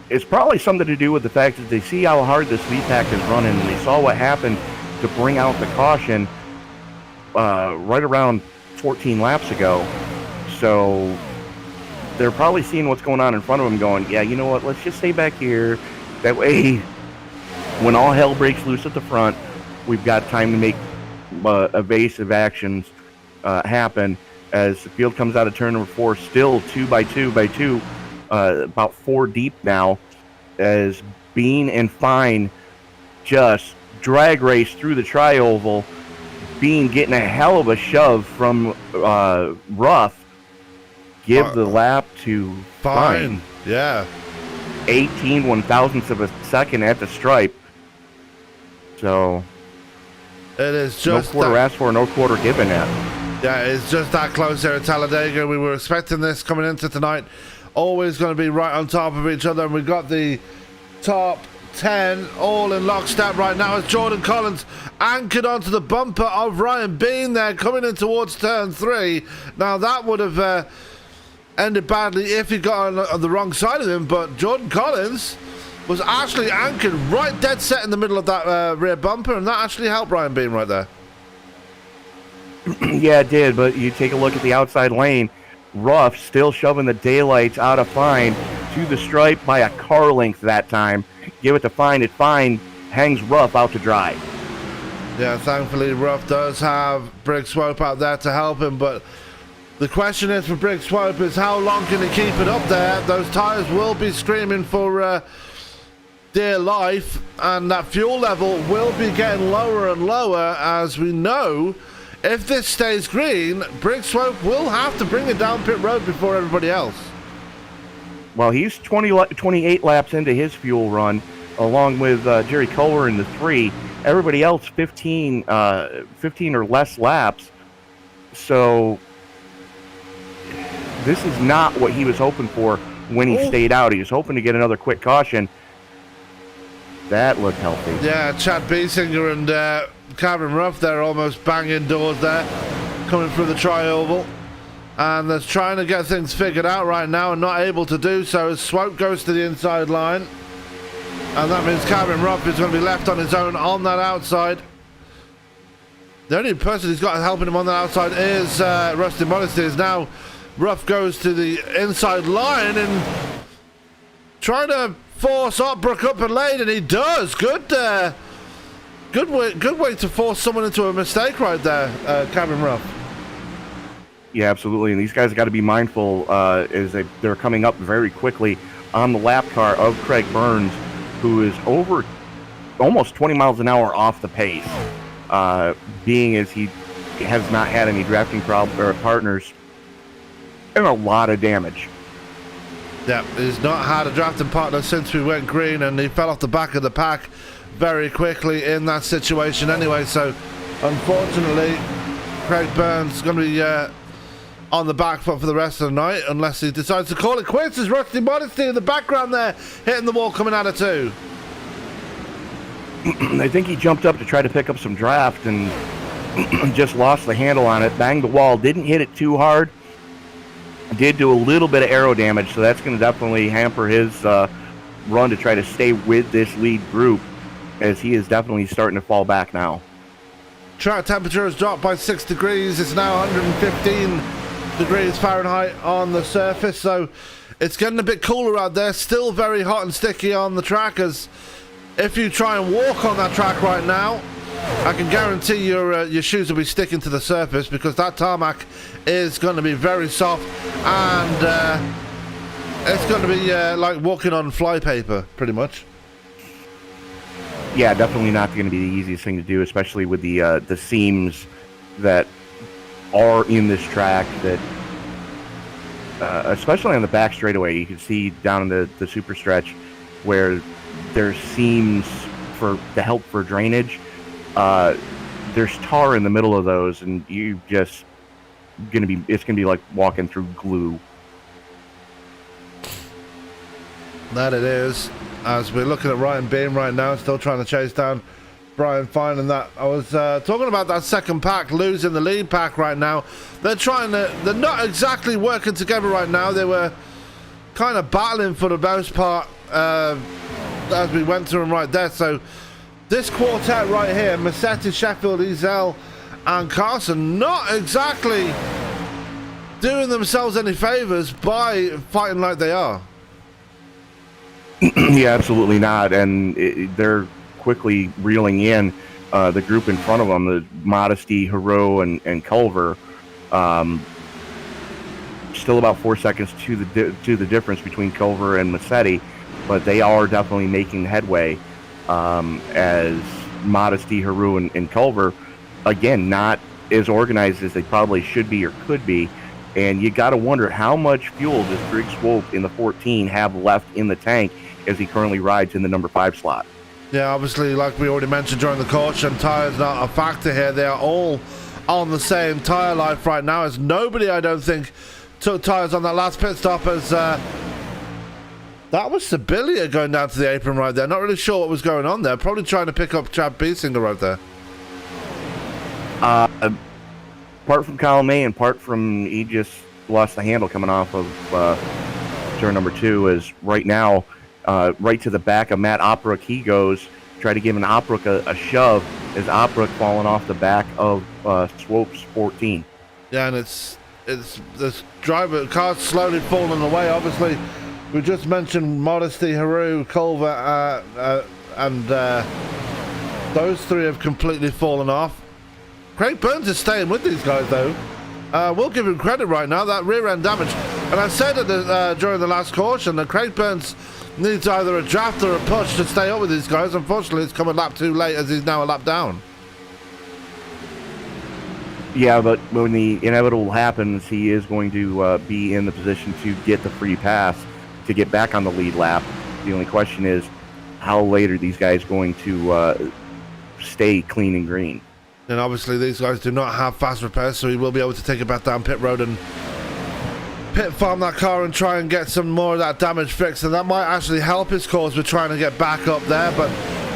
It's probably something to do with the fact that they see how hard this lead pack is running, and they saw what happened to bring out the caution right around 14 laps ago. So they're probably seeing what's going on in front of them going, yeah, you know what, let's just stay back here. That way, when all hell breaks loose at the front, we've got time to make evasive actions happen. As the field comes out of turn number 4, still 2 by 2 by 2, about 4 deep now, as Bean and Fine just drag race through the tri-oval. Bean getting a hell of a shove from Ruff. Give the lap to Fine. Yeah. 18 one-thousandths of a second at the stripe. So it is just no quarter asked for, no quarter given yet. Yeah, it's just that close there at Talladega. We were expecting this coming into tonight. Always going to be right on top of each other. And we've got the top 10 all in lockstep right now as Jordan Collins anchored onto the bumper of Ryan Bean there coming in towards turn 3. Now that would have ended badly if he got on the wrong side of him, but Jordan Collins was actually anchored right dead set in the middle of that rear bumper, and that actually helped Ryan Bean right there. Yeah, it did, but you take a look at the outside lane. Ruff still shoving the daylights out of Fine to the stripe by a car length that time. Give it to Fine. It Fine hangs Ruff out to dry. Yeah, thankfully Ruff does have Briggs Swope out there to help him, but the question is for Briggs Swope is how long can he keep it up there? Those tyres will be screaming for dear life, and that fuel level will be getting lower and lower. As we know, if this stays green, Briggs Swope will have to bring it down pit road before everybody else. Well, he's 28 laps into his fuel run, along with Jerry Culver in the 3. Everybody else 15 or less laps. So this is not what he was hoping for when he stayed out. He was hoping to get another quick caution. That looked healthy. Yeah, Chad Biesinger and Cameron Ruff there almost banging doors there, coming through the tri-oval. And they're trying to get things figured out right now and not able to do so as Swope goes to the inside line. And that means Cameron Ruff is going to be left on his own on that outside. The only person who's got helping him on that outside is Rusty Modesty. As now Ruff goes to the inside line and trying to force Otbrook up and lane, and he does. Good way to force someone into a mistake right there, Cameron Ruff. Yeah, absolutely. And these guys got to be mindful as they're coming up very quickly on the lap car of Craig Burns, who is over almost 20 miles an hour off the pace, being as he has not had any drafting partners and a lot of damage. Yeah, he's not had a drafting partner since we went green, and he fell off the back of the pack very quickly in that situation anyway. So, unfortunately, Craig Burns is going to be on the back foot for the rest of the night, unless he decides to call it quits. There's Rusty Modesty in the background there, hitting the wall coming out of 2. I think he jumped up to try to pick up some draft and just lost the handle on it, banged the wall, didn't hit it too hard, did do a little bit of aero damage, so that's going to definitely hamper his run to try to stay with this lead group, as he is definitely starting to fall back now. Track temperature has dropped by 6 degrees. It's now 115 degrees Fahrenheit on the surface, so it's getting a bit cooler out there. Still very hot and sticky on the track, as if you try and walk on that track right now, I can guarantee your shoes will be sticking to the surface, because that tarmac is going to be very soft, and it's going to be like walking on flypaper, pretty much. Yeah, definitely not going to be the easiest thing to do, especially with the seams that are in this track. That especially on the back straightaway, you can see down in the super stretch where there's seams to help for drainage. There's tar in the middle of those, and it's gonna be like walking through glue. That it is. As we're looking at Ryan Beam right now, still trying to chase down Brian Fine, and that I was talking about that second pack losing the lead pack right now. They're not exactly working together right now. They were kind of battling for the most part as we went through them right there. So this quartet right here, Massetti, Sheffield, Ezel, and Carson, not exactly doing themselves any favors by fighting like they are. Yeah, absolutely not. And they're quickly reeling in the group in front of them, the Modesty, Hero, and Culver. Still about 4 seconds to the difference between Culver and Massetti, but they are definitely making headway as Modesty, Hero, and Culver, again, not as organized as they probably should be or could be. And you got to wonder, how much fuel does Briggs Swope in the 14 have left in the tank as he currently rides in the number 5 slot. Yeah, obviously, like we already mentioned during the caution, tyres not a factor here. They are all on the same tyre life right now, as nobody, I don't think, took tyres on that last pit stop, as that was Sibilia going down to the apron right there. Not really sure what was going on there. Probably trying to pick up Chad Biesinger right there. Part from column A and part from he just lost the handle coming off of turn number 2, is right now right to the back of Matt Opruk. He goes, try to give an Opruk a shove, as Opruk falling off the back of Swope's 14. Yeah, and it's this car's slowly falling away. Obviously, we just mentioned Modesty, Haru, Culver, and those 3 have completely fallen off. Craig Burns is staying with these guys, though. We'll give him credit right now, that rear end damage. And I said during the last caution that Craig Burns needs either a draft or a push to stay up with these guys. Unfortunately, it's come a lap too late, as he's now a lap down. Yeah, but when the inevitable happens, he is going to be in the position to get the free pass to get back on the lead lap. The only question is, how late are these guys going to stay clean and green? And obviously these guys do not have fast repairs, so he will be able to take it back down pit road and pit farm that car and try and get some more of that damage fixed, and that might actually help his cause with trying to get back up there. But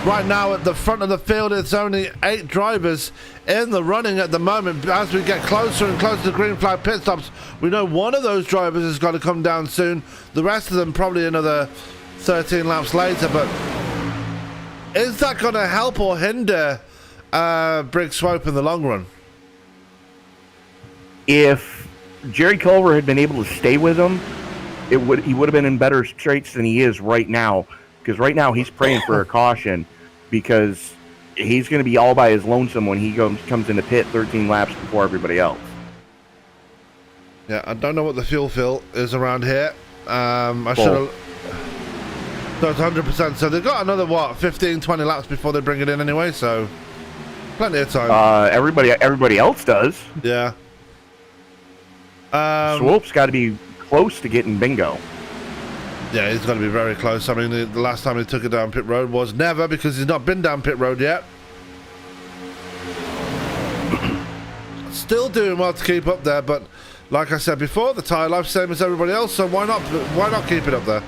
right now at the front of the field, it's only 8 drivers in the running at the moment. As we get closer and closer to green flag pit stops, we know one of those drivers has got to come down soon. The rest of them probably another 13 laps later. But is that going to help or hinder Briggs Swope in the long run? If Jerry Culver had been able to stay with him, he would have been in better straits than he is right now. Because right now he's praying for a caution, because he's going to be all by his lonesome when he comes into pit 13 laps before everybody else. Yeah, I don't know what the fuel fill is around here. I should have. So it's 100%. So they've got another 15, 20 laps before they bring it in anyway. So plenty of time. Everybody else does. Yeah. Swope's got to be close to getting bingo. Yeah, he's got to be very close. I mean, the last time he took it down pit road was never, because he's not been down pit road yet. Still doing well to keep up there, but like I said before, the tyre life same as everybody else. So why not keep it up there?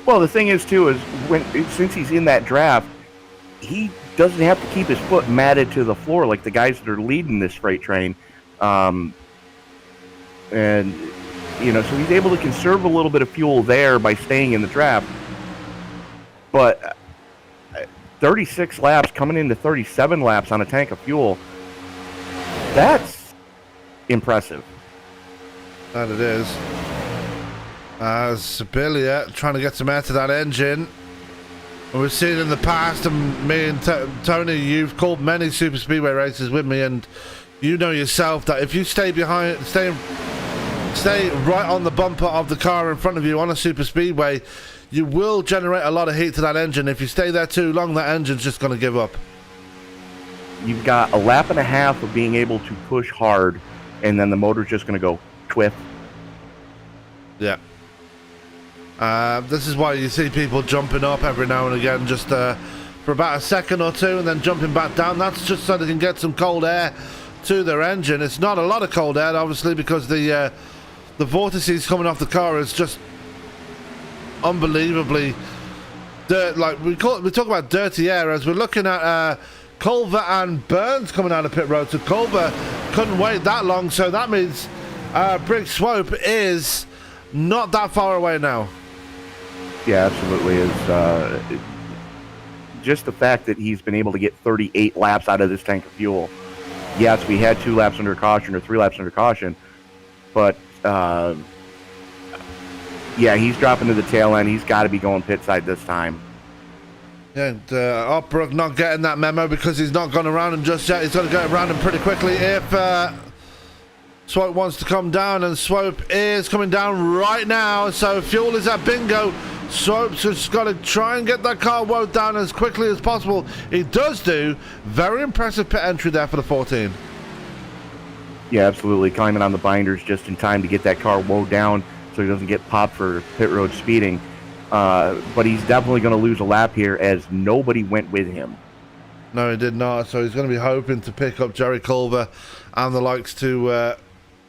Well, the thing is too is since he's in that draft, he doesn't have to keep his foot matted to the floor like the guys that are leading this freight train. And, so he's able to conserve a little bit of fuel there by staying in the draft. But 36 laps, coming into 37 laps on a tank of fuel, that's impressive. That it is. Sibilia trying to get some air to that engine. We've seen in the past, and me and Tony, you've called many super speedway races with me, and you know yourself that if you stay right on the bumper of the car in front of you on a super speedway, you will generate a lot of heat to that engine. If you stay there too long, that engine's just going to give up. You've got a lap and a half of being able to push hard, and then the motor's just going to go twiff. Yeah. This is why you see people jumping up every now and again, just for about a second or two, and then jumping back down. That's just so they can get some cold air to their engine. It's not a lot of cold air, obviously, because the vortices coming off the car is just unbelievably like we talk about dirty air, as we're looking at Culver and Burns coming out of pit road. So Culver couldn't wait that long, so that means Briggs Swope is not that far away now. Yeah, absolutely is. Just the fact that he's been able to get 38 laps out of this tank of fuel. Yes, we had 2 laps under caution or 3 laps under caution, but yeah, he's dropping to the tail end. He's got to be going pit side this time. Yeah, and Opruk not getting that memo because he's not gone around him just yet. He's got to go around him pretty quickly if Swope wants to come down, and Swope is coming down right now. So fuel is at bingo. Swope's just got to try and get that car wound down as quickly as possible. He does do. Very impressive pit entry there for the 14. Yeah, absolutely. Climbing on the binders just in time to get that car wound down so he doesn't get popped for pit road speeding. but he's definitely going to lose a lap here as nobody went with him. No, he did not. So he's going to be hoping to pick up Jerry Culver and the likes to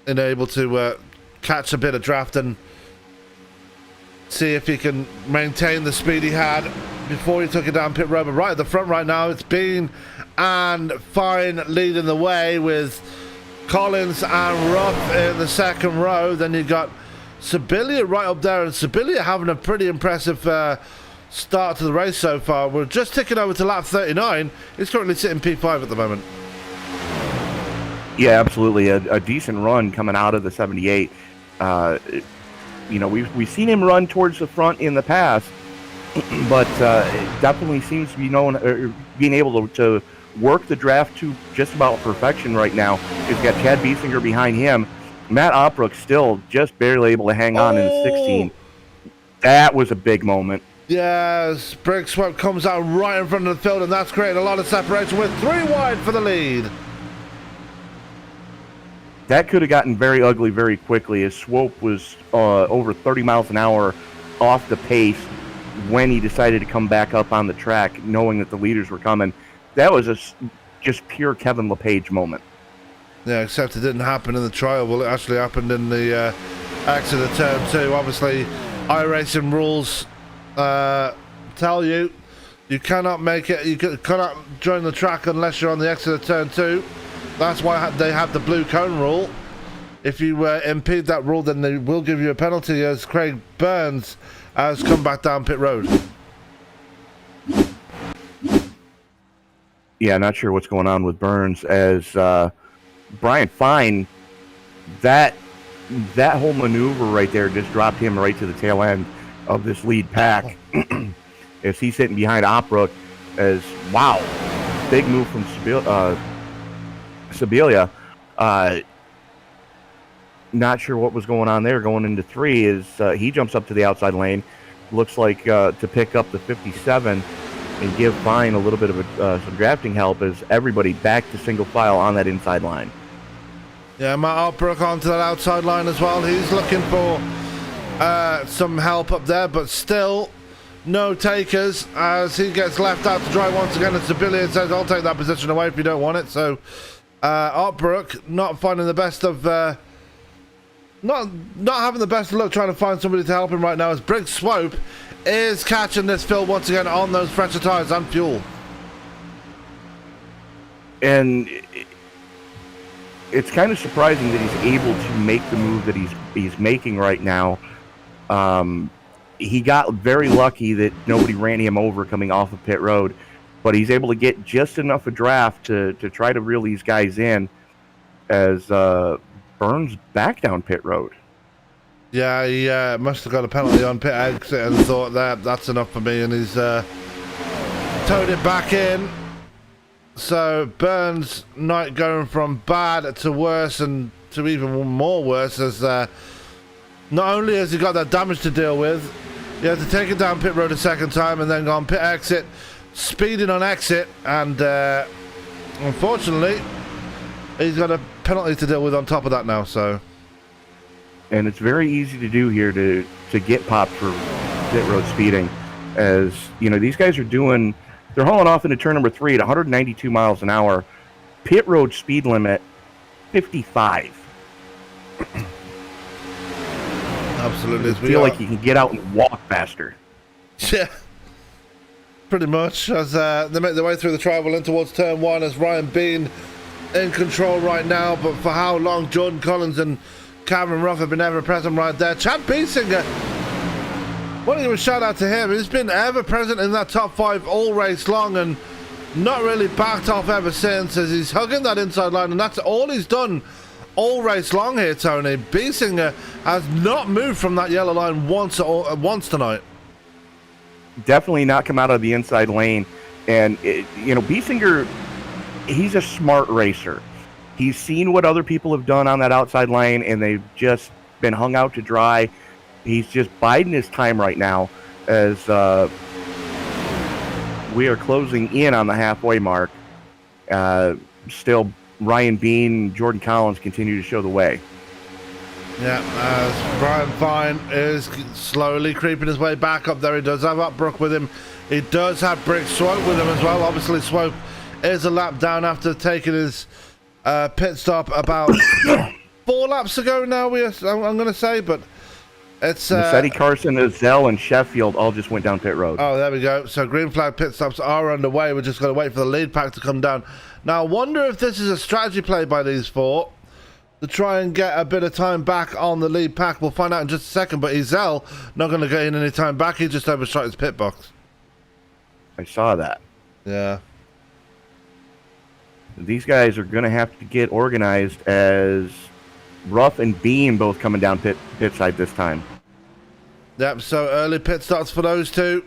enable to catch a bit of draft and see if he can maintain the speed he had before he took it down pit road. But right at the front right now, it's Bean and Fine leading the way with Collins and Ruff in the second row. Then you got Sibilia right up there, and Sibilia having a pretty impressive start to the race so far. We're just ticking over to lap 39. He's currently sitting P5 at the moment. Yeah, absolutely. A decent run coming out of the 78. We've seen him run towards the front in the past, but it definitely seems to be being able to work the draft to just about perfection right now. He's got Chad Biesinger behind him. Matt Opbrook still just barely able to hang on in the 16. That was a big moment. Yes, Briggs Swope comes out right in front of the field, and that's creating a lot of separation with 3 wide for the lead. That could have gotten very ugly very quickly as Swope was over 30 miles an hour off the pace when he decided to come back up on the track, knowing that the leaders were coming. That was just pure Kevin LePage moment. Yeah, except it didn't happen in the trial. Well, it actually happened in the exit of turn 2. Obviously, iRacing rules tell you cannot make it. You cannot join the track unless you're on the exit of turn 2. That's why they have the blue cone rule. If you impede that rule, then they will give you a penalty, as Craig Burns has come back down pit road. Yeah, not sure what's going on with Burns, as Brian Fine, that whole maneuver right there just dropped him right to the tail end of this lead pack as he's sitting behind Opbrook. As wow, big move from Sibilia. Not sure what was going on there going into 3 as he jumps up to the outside lane. Looks like to pick up the 57 and give Fine a little bit of some drafting help as everybody back to single file on that inside line. Yeah, Matt Opbrook onto that outside line as well. He's looking for some help up there, but still no takers as he gets left out to dry once again. And Sibilia says, I'll take that position away if you don't want it. So Opbrook not finding the best of not having the best of luck trying to find somebody to help him right now, as Briggs Swope is catching this field once again on those fresher tires and fuel. And it's kind of surprising that he's able to make the move that he's making right now. He got very lucky that nobody ran him over coming off of pit road, but he's able to get just enough of draft to try to reel these guys in as Burns back down pit road. Yeah, he must have got a penalty on pit exit and thought that's enough for me, and he's towed it back in. So Burns' night going from bad to worse and to even more worse, as not only has he got that damage to deal with, he had to take it down pit road a second time and then go on pit exit, speeding on exit, and unfortunately he's got a penalty to deal with on top of that now. So, and it's very easy to do here to get popped for pit road speeding, as you know these guys are doing. They're hauling off into turn number 3 at 192 miles an hour. Pit road speed limit 55. Absolutely. I feel like you can get out and walk faster. Yeah, pretty much. As they make their way through the trial in towards turn 1, as Ryan Bean in control right now, but for how long Jordan Collins and Cameron Ruff have been ever present right there. Chad Biesinger, want to give a shout out to him. He's been ever present in that top 5 all race long and not really backed off ever since, as he's hugging that inside line, and that's all he's done all race long here, Tony. Biesinger has not moved from that yellow line once tonight. Definitely not come out of the inside lane. And, Biesinger, he's a smart racer. He's seen what other people have done on that outside lane, and they've just been hung out to dry. He's just biding his time right now as we are closing in on the halfway mark. Still, Ryan Bean and Jordan Collins continue to show the way. Yeah, as Brian Fine is slowly creeping his way back up there. He does have Upbrook with him. He does have Brick Swope with him as well. Obviously, Swope is a lap down after taking his pit stop about 4 laps ago now, I'm going to say, but it's... Massetti, Carson, Azell, and Sheffield all just went down pit road. Oh, there we go. So green flag pit stops are underway. We're just going to wait for the lead pack to come down. Now, I wonder if this is a strategy play by these four to try and get a bit of time back on the lead pack. We'll find out in just a second, but Ezell not going to get in any time back. He just overshot his pit box. I saw that. Yeah. These guys are going to have to get organized as Ruff and Beam both coming down pit side this time. Yep, so early pit starts for those two.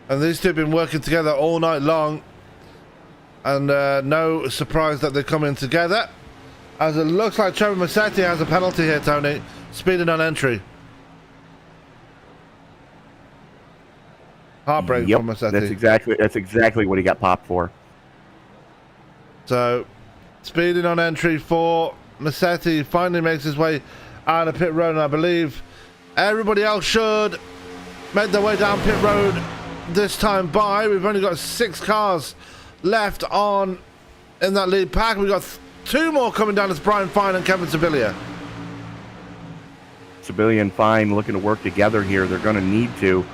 And these two have been working together all night long. And no surprise that they're coming together. As it looks like Trevor Massetti has a penalty here, Tony. Speeding on entry. Heartbreak Yep, from Massetti. that's exactly what he got popped for. So, speeding on entry for Massetti. Finally makes his way out of pit road. And I believe everybody else should make their way down pit road this time by. We've only got 6 cars left on in that lead pack. We've got 2 more coming down. It's Brian Fine and Kevin Sibilia. Sibilia and Fine looking to work together here. They're going to need to.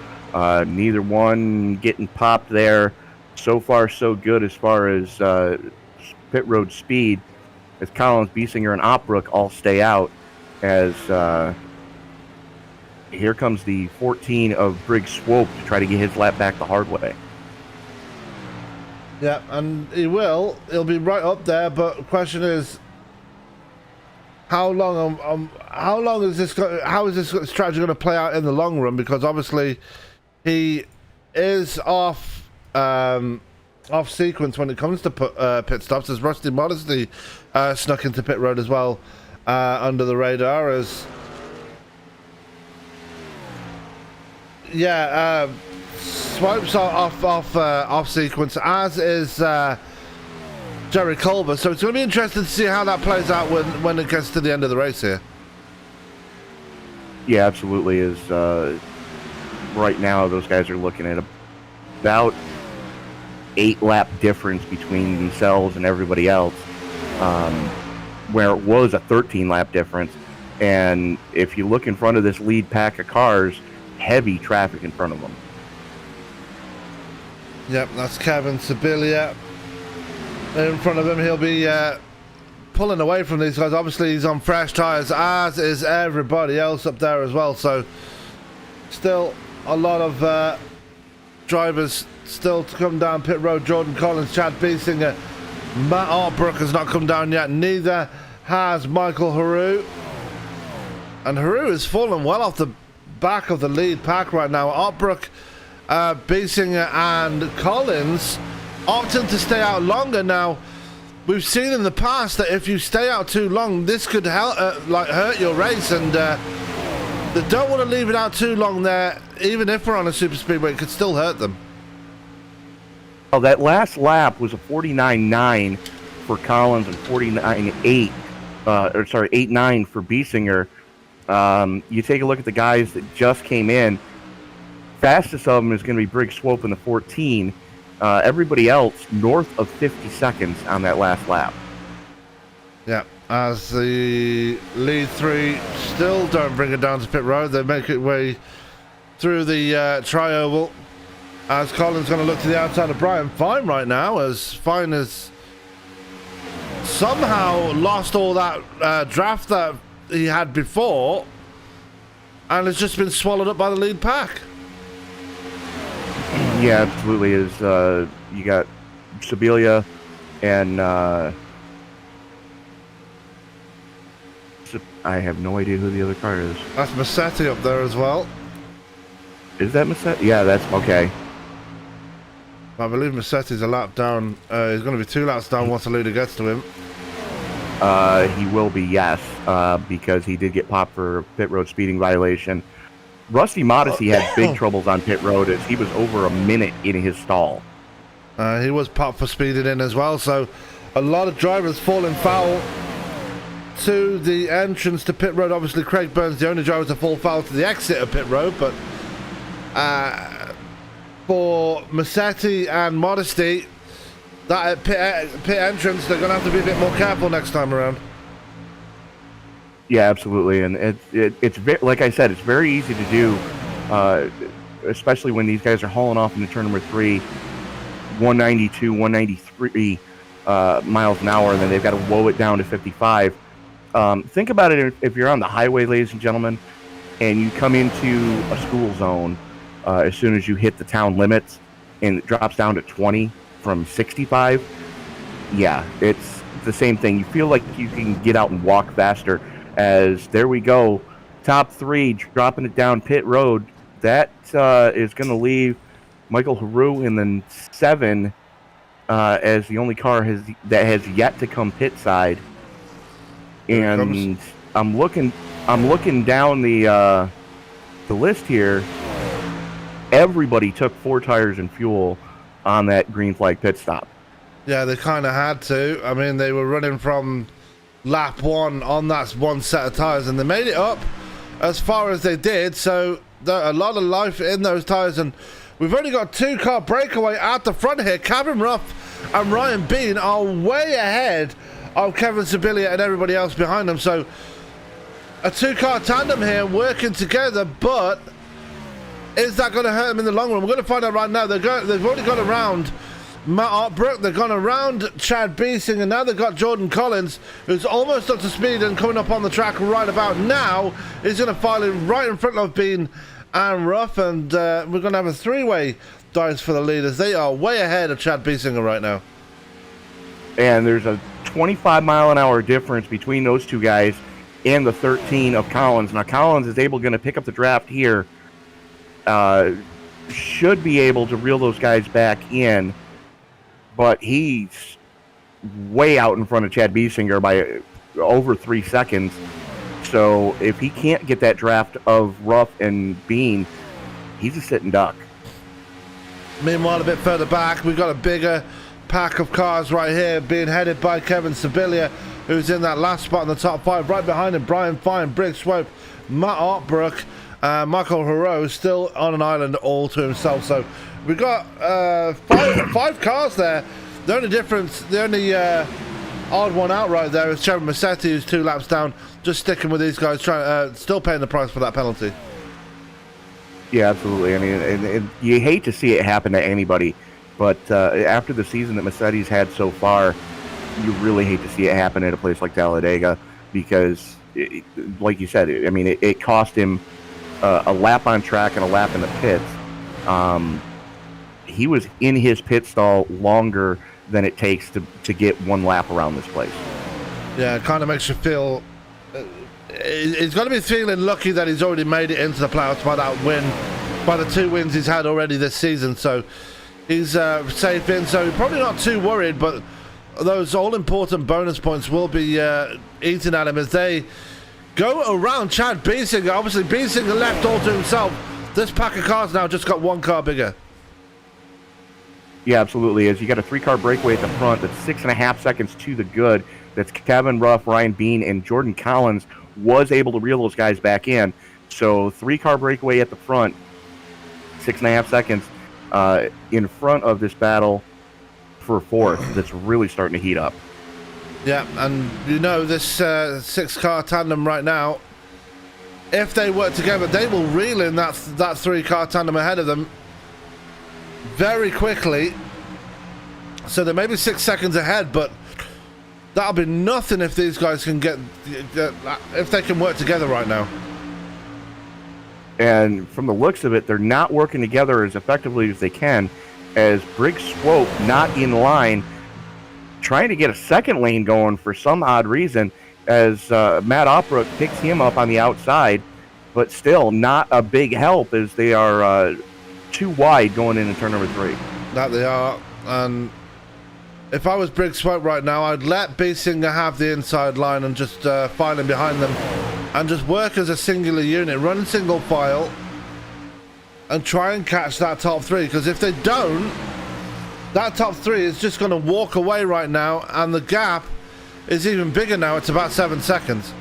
Neither one getting popped there. So far, so good as far as pit road speed. As Collins, Biesinger, and Opbrook all stay out. As here comes the 14 of Briggs Swope to try to get his lap back the hard way. Yeah, and he will. He'll be right up there. But the question is, how long? How long is this? How is this strategy going to play out in the long run? Because obviously, he is off sequence when it comes to pit stops. As Rusty Modesty snuck into pit road as well under the radar. As Swipes are off sequence, as is Jerry Culver. So it's going to be interesting to see how that plays out when it gets to the end of the race here. Yeah, absolutely. Is right now those guys are looking at about 8-lap difference between themselves and everybody else, where it was a 13-lap difference. And if you look in front of this lead pack of cars, heavy traffic in front of them. Yep, that's Kevin Sibilia. In front of him, he'll be pulling away from these guys. Obviously, he's on fresh tyres, as is everybody else up there as well. So, still a lot of drivers still to come down pit road. Jordan Collins, Chad Biesinger, Matt Artbrook has not come down yet. Neither has Michael Haru. And Haru has fallen well off the back of the lead pack right now. Artbrook, Biesinger and Collins opting to stay out longer. Now, we've seen in the past that if you stay out too long, this could help, hurt your race, and they don't want to leave it out too long there. Even if we're on a super speedway, it could still hurt them. Well, that last lap was a 49.9 for Collins and 49.8, 8.9 for Biesinger. You take a look at the guys that just came in. Fastest of them is going to be Briggs Swope in the 14. Everybody else north of 50 seconds on that last lap. Yeah, as the lead 3 still don't bring it down to pit road. They make it way through the tri-oval. As Collins going to look to the outside of Brian Fine right now, as Fine has somehow lost all that draft that he had before, and has just been swallowed up by the lead pack. Yeah, absolutely. Is you got Sibilia and I have no idea who the other car is. That's Massetti up there as well. Is that Massetti? Yeah, that's okay. I believe Massetti's a lap down. He's going to be 2 laps down once the leader gets to him. He will be, yes, because he did get popped for a pit road speeding violation. Rusty Modesty had big troubles on pit road as he was over a minute in his stall. He was popped for speeding in as well, so a lot of drivers falling foul to the entrance to pit road. Obviously, Craig Burns, the only driver to fall foul to the exit of pit road, but for Massetti and Modesty, that pit entrance, they're going to have to be a bit more careful next time around. Yeah, absolutely, and it's like I said, it's very easy to do, especially when these guys are hauling off into turn number 3, 192, 193 miles an hour, and then they've got to woe it down to 55. Think about it if you're on the highway, ladies and gentlemen, and you come into a school zone as soon as you hit the town limits, and it drops down to 20 from 65. Yeah, it's the same thing. You feel like you can get out and walk faster. As there we go, top 3 dropping it down pit road. That is going to leave Michael Haru in the 7 as the only car that has yet to come pit side. And I'm looking down the list here. Everybody took 4 tires and fuel on that green flag pit stop. Yeah, they kind of had to. I mean, they were running from lap 1 on that one set of tires, and they made it up as far as they did. So a lot of life in those tires, and we've only got 2-car breakaway at the front here. Kevin Ruff and Ryan Bean are way ahead of Kevin Sibilia and everybody else behind them. So a 2-car tandem here working together, but is that going to hurt them in the long run? We're going to find out right now. They've already gone around Matt Otbrook, they've gone around Chad Beesing, and now they've got Jordan Collins, who's almost up to speed and coming up on the track right about now. He's going to file in right in front of Bean and Ruff, and we're going to have a 3-way dice for the leaders. They are way ahead of Chad Beesinger right now. And there's a 25-mile-an-hour difference between those two guys and the 13 of Collins. Now, Collins is going to pick up the draft here. Should be able to reel those guys back in, but he's way out in front of Chad Beesinger by over 3 seconds. So if he can't get that draft of Ruff and Bean, he's a sitting duck. Meanwhile, a bit further back, we've got a bigger pack of cars right here being headed by Kevin Sibilia, who's in that last spot in the top 5. Right behind him, Brian Fine, Briggs Swope, Matt Otbrook, Michael Haro still on an island all to himself. So we've got five cars there. The only odd one out right there is Trevor Massetti, who's 2 laps down, just sticking with these guys, still paying the price for that penalty. Yeah, absolutely. I mean, and you hate to see it happen to anybody, but after the season that Massetti's had so far, you really hate to see it happen at a place like Talladega because, like you said, it cost him a lap on track and a lap in the pits. He was in his pit stall longer than it takes to get 1 lap around this place. Yeah, it kind of makes you feel... he's got to be feeling lucky that he's already made it into the playoffs by that win, by the 2 wins he's had already this season. So he's safe in, so probably not too worried, but those all-important bonus points will be eating at him as they go around Chad Beesinger. Obviously, Beesinger left all to himself. This pack of cars now just got 1 car bigger. Yeah, absolutely. As you got a 3-car breakaway at the front that's 6.5 seconds to the good. That's Kevin Ruff, Ryan Bean, and Jordan Collins was able to reel those guys back in. So 3-car breakaway at the front, 6.5 seconds in front of this battle for 4th. That's really starting to heat up. Yeah, and this 6-car tandem right now, if they work together, they will reel in that 3-car tandem ahead of them very quickly. So they may be 6 seconds ahead, but that'll be nothing if these guys can if they can work together right now. And from the looks of it, they're not working together as effectively as they can, as Briggs Swope not in line, trying to get a second lane going for some odd reason, as Matt Opbrook picks him up on the outside, but still not a big help as they are too wide going into turn number 3. That they are, and if I was Briggs Swope right now, I'd let Beesinger have the inside line and just file in behind them and just work as a singular unit, run single file and try and catch that top 3, because if they don't, that top 3 is just going to walk away right now, and the gap is even bigger now. It's about 7 seconds.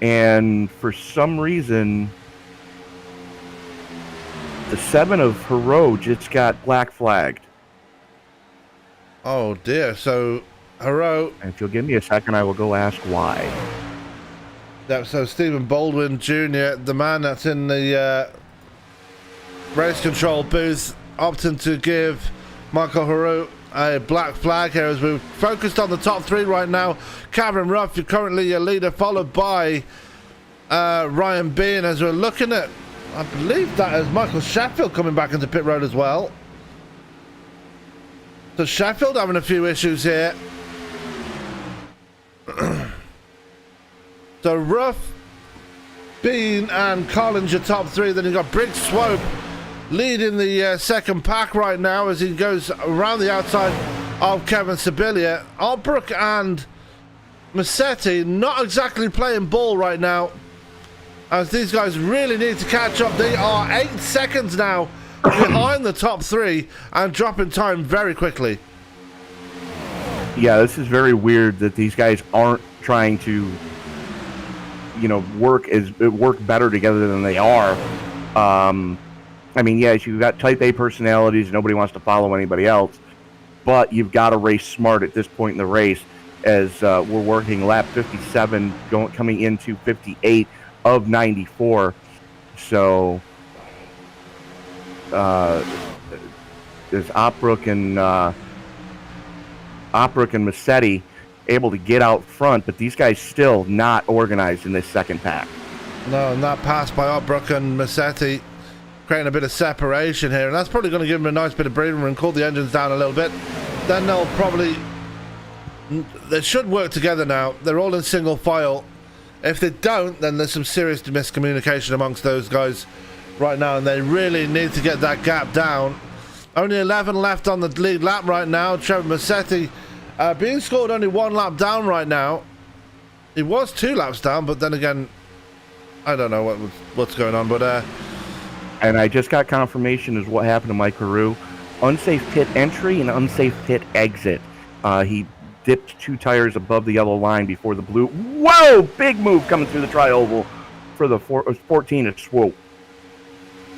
And for some reason, the 7 of Hero just got black flagged. Oh dear. So Hero. And if you'll give me a second, I will go ask why. Yeah, so Stephen Baldwin Jr., the man that's in the race control booth, opting to give Michael Hero a black flag here as we're focused on the top 3 right now. Cameron Ruff, you're currently your leader, followed by Ryan Bean, as we're looking at, I believe that is Michael Sheffield coming back into pit road as well. So Sheffield having a few issues here. So Ruff, Bean and Collins your top 3. Then you've got Briggs Swope leading the second pack right now as he goes around the outside of Kevin Sibilia. Albrook and Massetti not exactly playing ball right now, as these guys really need to catch up. They are 8 seconds now behind the top 3 and dropping time very quickly. Yeah, this is very weird that these guys aren't trying to, work better together than they are. I mean, yes, you've got type A personalities. Nobody wants to follow anybody else, but you've got to race smart at this point in the race, as we're working lap 57, coming into 58 of 94. So there's Opbrook and Massetti able to get out front, but these guys still not organized in this second pack. No, and that pass by Albrook and Massetti creating a bit of separation here, and that's probably going to give them a nice bit of breathing room, cool the engines down a little bit. Then they should work together now. They're all in single file. If they don't, then there's some serious miscommunication amongst those guys right now, and they really need to get that gap down. Only 11 left on the lead lap right now. Trevor Massetti being scored only 1 lap down right now. He was 2 laps down, but then again, I don't know what's going on. But and I just got confirmation is what happened to Mike Carew. Unsafe pit entry and unsafe pit exit. He dipped 2 tires above the yellow line before the blue. Whoa! Big move coming through the tri-oval for the 14 at Swope.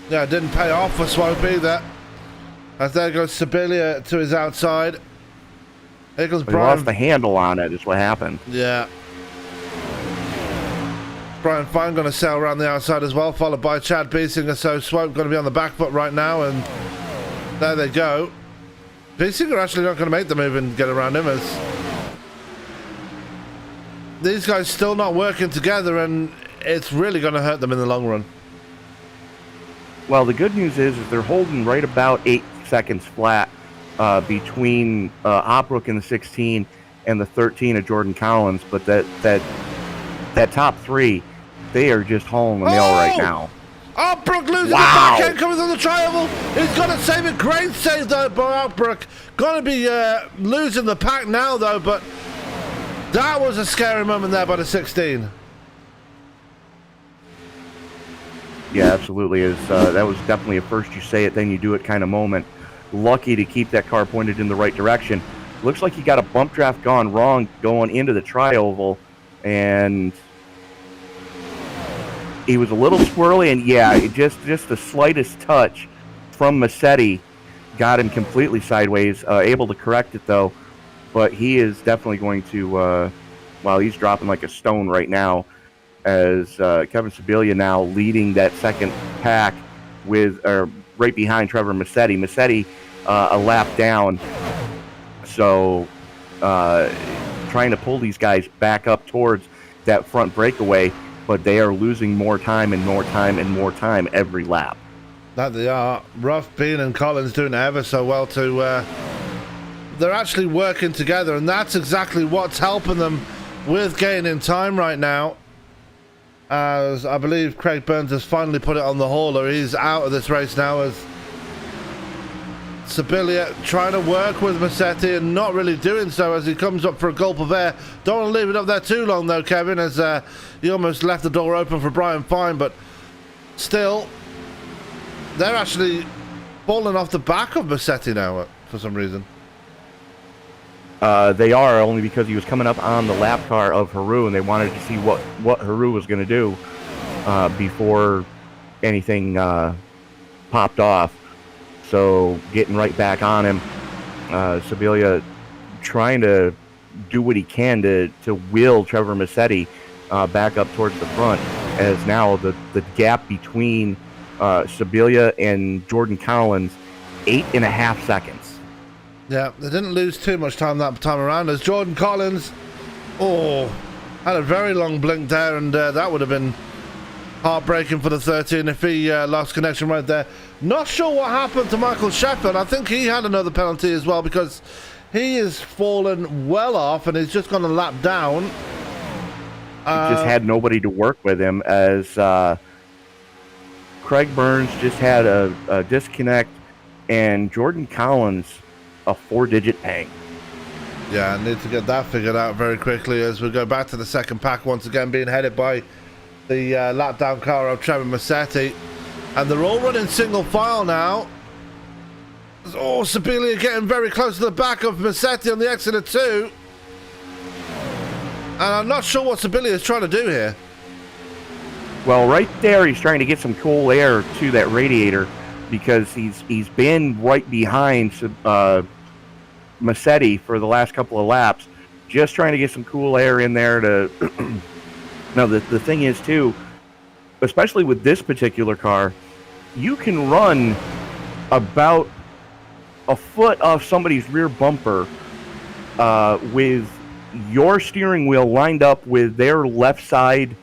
Yeah, it didn't pay off for Swope either. As there goes Sibilia to his outside. Here goes Brian. He lost the handle on it, is what happened. Yeah. Brian Fine going to sail around the outside as well, followed by Chad Biesinger. So Swope going to be on the back foot right now, and there they go. Biesinger actually not going to make the move and get around him, as these guys still not working together, and it's really going to hurt them in the long run. Well, the good news is they're holding right about 8 seconds flat between Opbrook in the 16 and the 13 of Jordan Collins, but that top 3, they are just hauling the mail right now. Opbrook losing the back end, coming through the tri-oval. He's going to save it. Great save though by Opbrook. Going to be losing the pack now though, but that was a scary moment there by the 16. Yeah, absolutely. That was definitely a first you say it, then you do it kind of moment. Lucky to keep that car pointed in the right direction. Looks like he got a bump draft gone wrong going into the tri-oval, and he was a little swirly, and yeah, just the slightest touch from Massetti got him completely sideways. Able to correct it though, but he is definitely going to, he's dropping like a stone right now, as Kevin Sibilia now leading that second pack with right behind Trevor Massetti. Massetti a lap down, so trying to pull these guys back up towards that front breakaway, but they are losing more time and more time and more time every lap. That they are. Ruff, Bean and Collins doing ever so well to they're actually working together, and that's exactly what's helping them with gaining time right now, as I believe Craig Burns has finally put it on the hauler. He's out of this race now, as Sibilia trying to work with Massetti and not really doing so as he comes up for a gulp of air. Don't want to leave it up there too long though, Kevin, as he almost left the door open for Brian Fine, but still they're actually falling off the back of Massetti now for some reason. They are, only because he was coming up on the lap car of Haru, and they wanted to see what Haru was going to do before anything popped off. So getting right back on him, Sibilia trying to do what he can to wheel Trevor Massetti back up towards the front, as now the gap between Sibilia and Jordan Collins, 8.5 seconds. Yeah, they didn't lose too much time that time around, as Jordan Collins had a very long blink there, and that would have been heartbreaking for the 13 if he lost connection right there. Not sure what happened to Michael Sheffield. I think he had another penalty as well, because he has fallen well off and he's just gone a lap down. He just had nobody to work with him, as Craig Burns just had a disconnect, and Jordan Collins a 4-digit pang. Yeah, I need to get that figured out very quickly as we go back to the second pack, once again being headed by the lap down car of Trevor Massetti, and they're all running single file now. Sibilia getting very close to the back of Massetti on the exit of 2, and I'm not sure what Sibilia is trying to do here. Well, right there, he's trying to get some cool air to that radiator, because he's been right behind Massetti for the last couple of laps, just trying to get some cool air in there to. Now, the thing is, too, especially with this particular car, you can run about a foot off somebody's rear bumper with your steering wheel lined up with their left side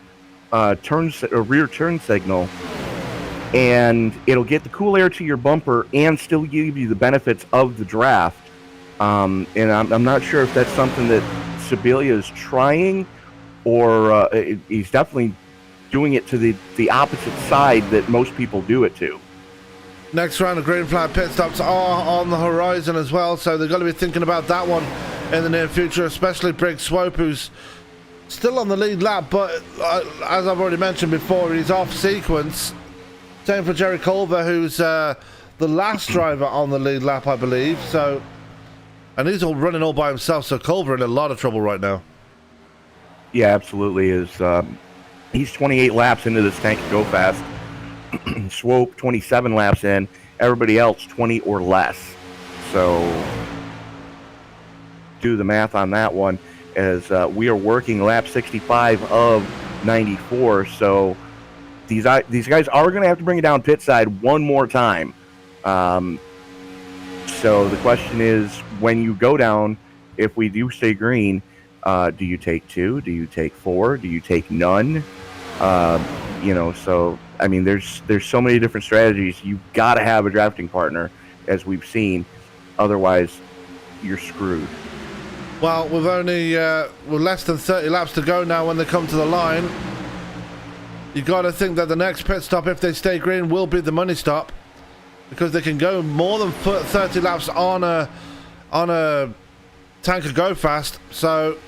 rear turn signal, and it'll get the cool air to your bumper and still give you the benefits of the draft. And I'm not sure if that's something that Sibilia is trying, or he's definitely doing it to the opposite side that most people do it to. Next round of green flag pit stops are on the horizon as well, so they've got to be thinking about that one in the near future, especially Briggs Swope, who's still on the lead lap, but as I've already mentioned before, he's off sequence. Same for Jerry Culver, who's the last driver on the lead lap, I believe. So, and he's all running all by himself, so Culver in a lot of trouble right now. Yeah, absolutely. He's 28 laps into this tank to go fast. Swope 27 laps in. Everybody else 20 or less. So do the math on that one, as we are working lap 65 of 94. So these guys are going to have to bring it down pit side one more time. So the question is, when you go down, if we do stay green, do you take 2? Do you take 4? Do you take none? So I mean, there's so many different strategies. You've got to have a drafting partner, as we've seen. Otherwise, you're screwed. Well, we've only we're less than 30 laps to go now when they come to the line. You got to think that the next pit stop, if they stay green, will be the money stop, because they can go more than 30 laps on a tanker go fast. So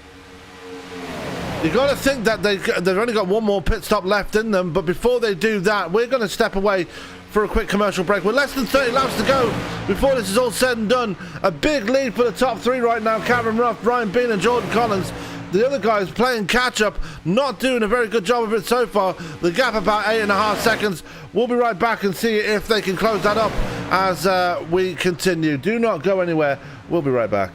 you got to think that they've only got one more pit stop left in them. But before they do that, we're going to step away for a quick commercial break. With less than 30 laps to go before this is all said and done. A big lead for the top 3 right now: Cameron Ruff, Brian Bean and Jordan Collins. The other guys playing catch up, not doing a very good job of it so far. The gap about 8.5 seconds. We'll be right back and see if they can close that up as we continue. Do not go anywhere. We'll be right back.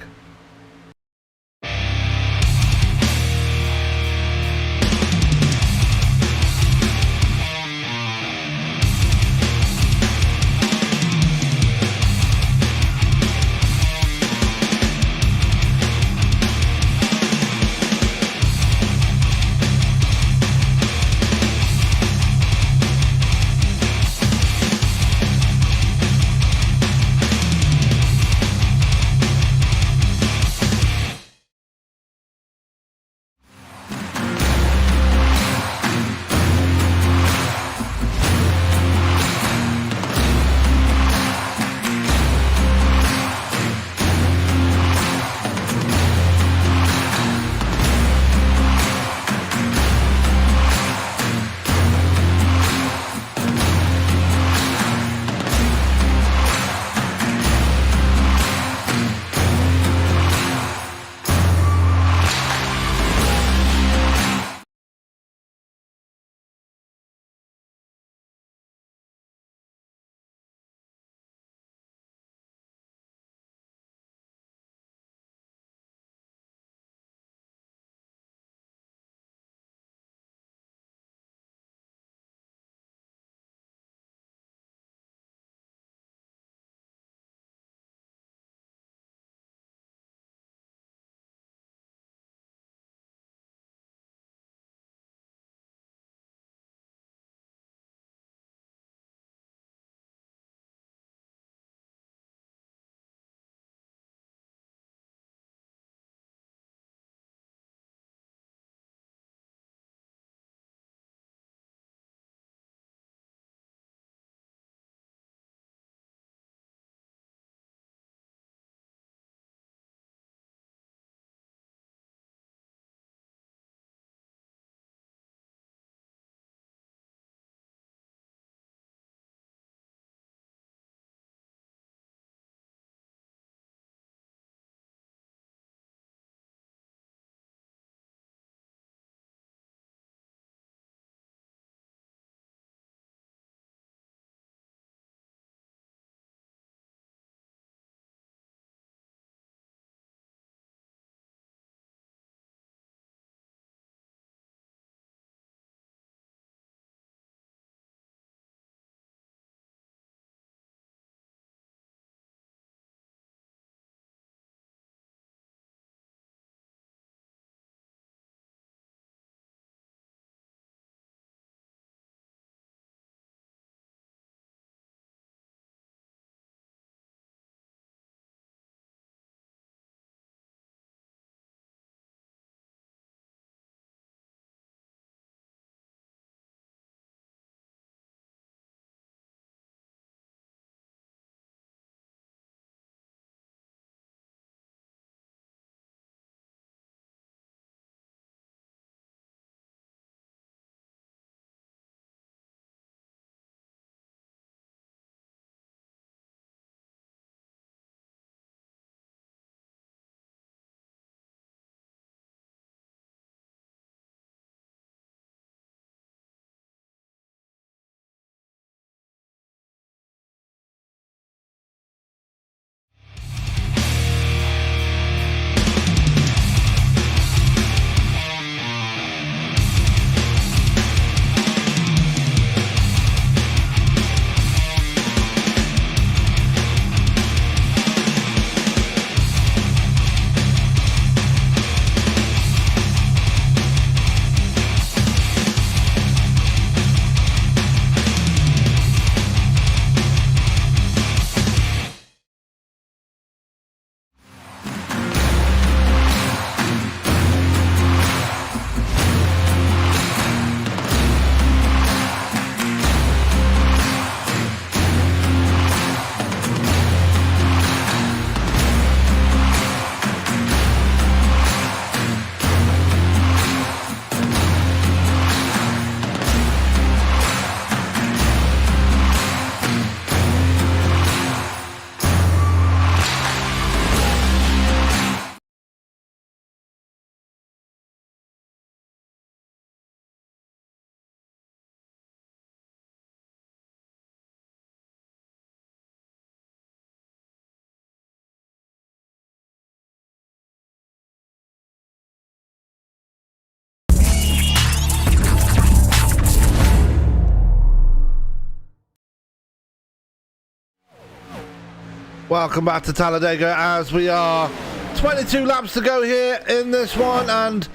Welcome back to Talladega as we are 22 laps to go here in this one, and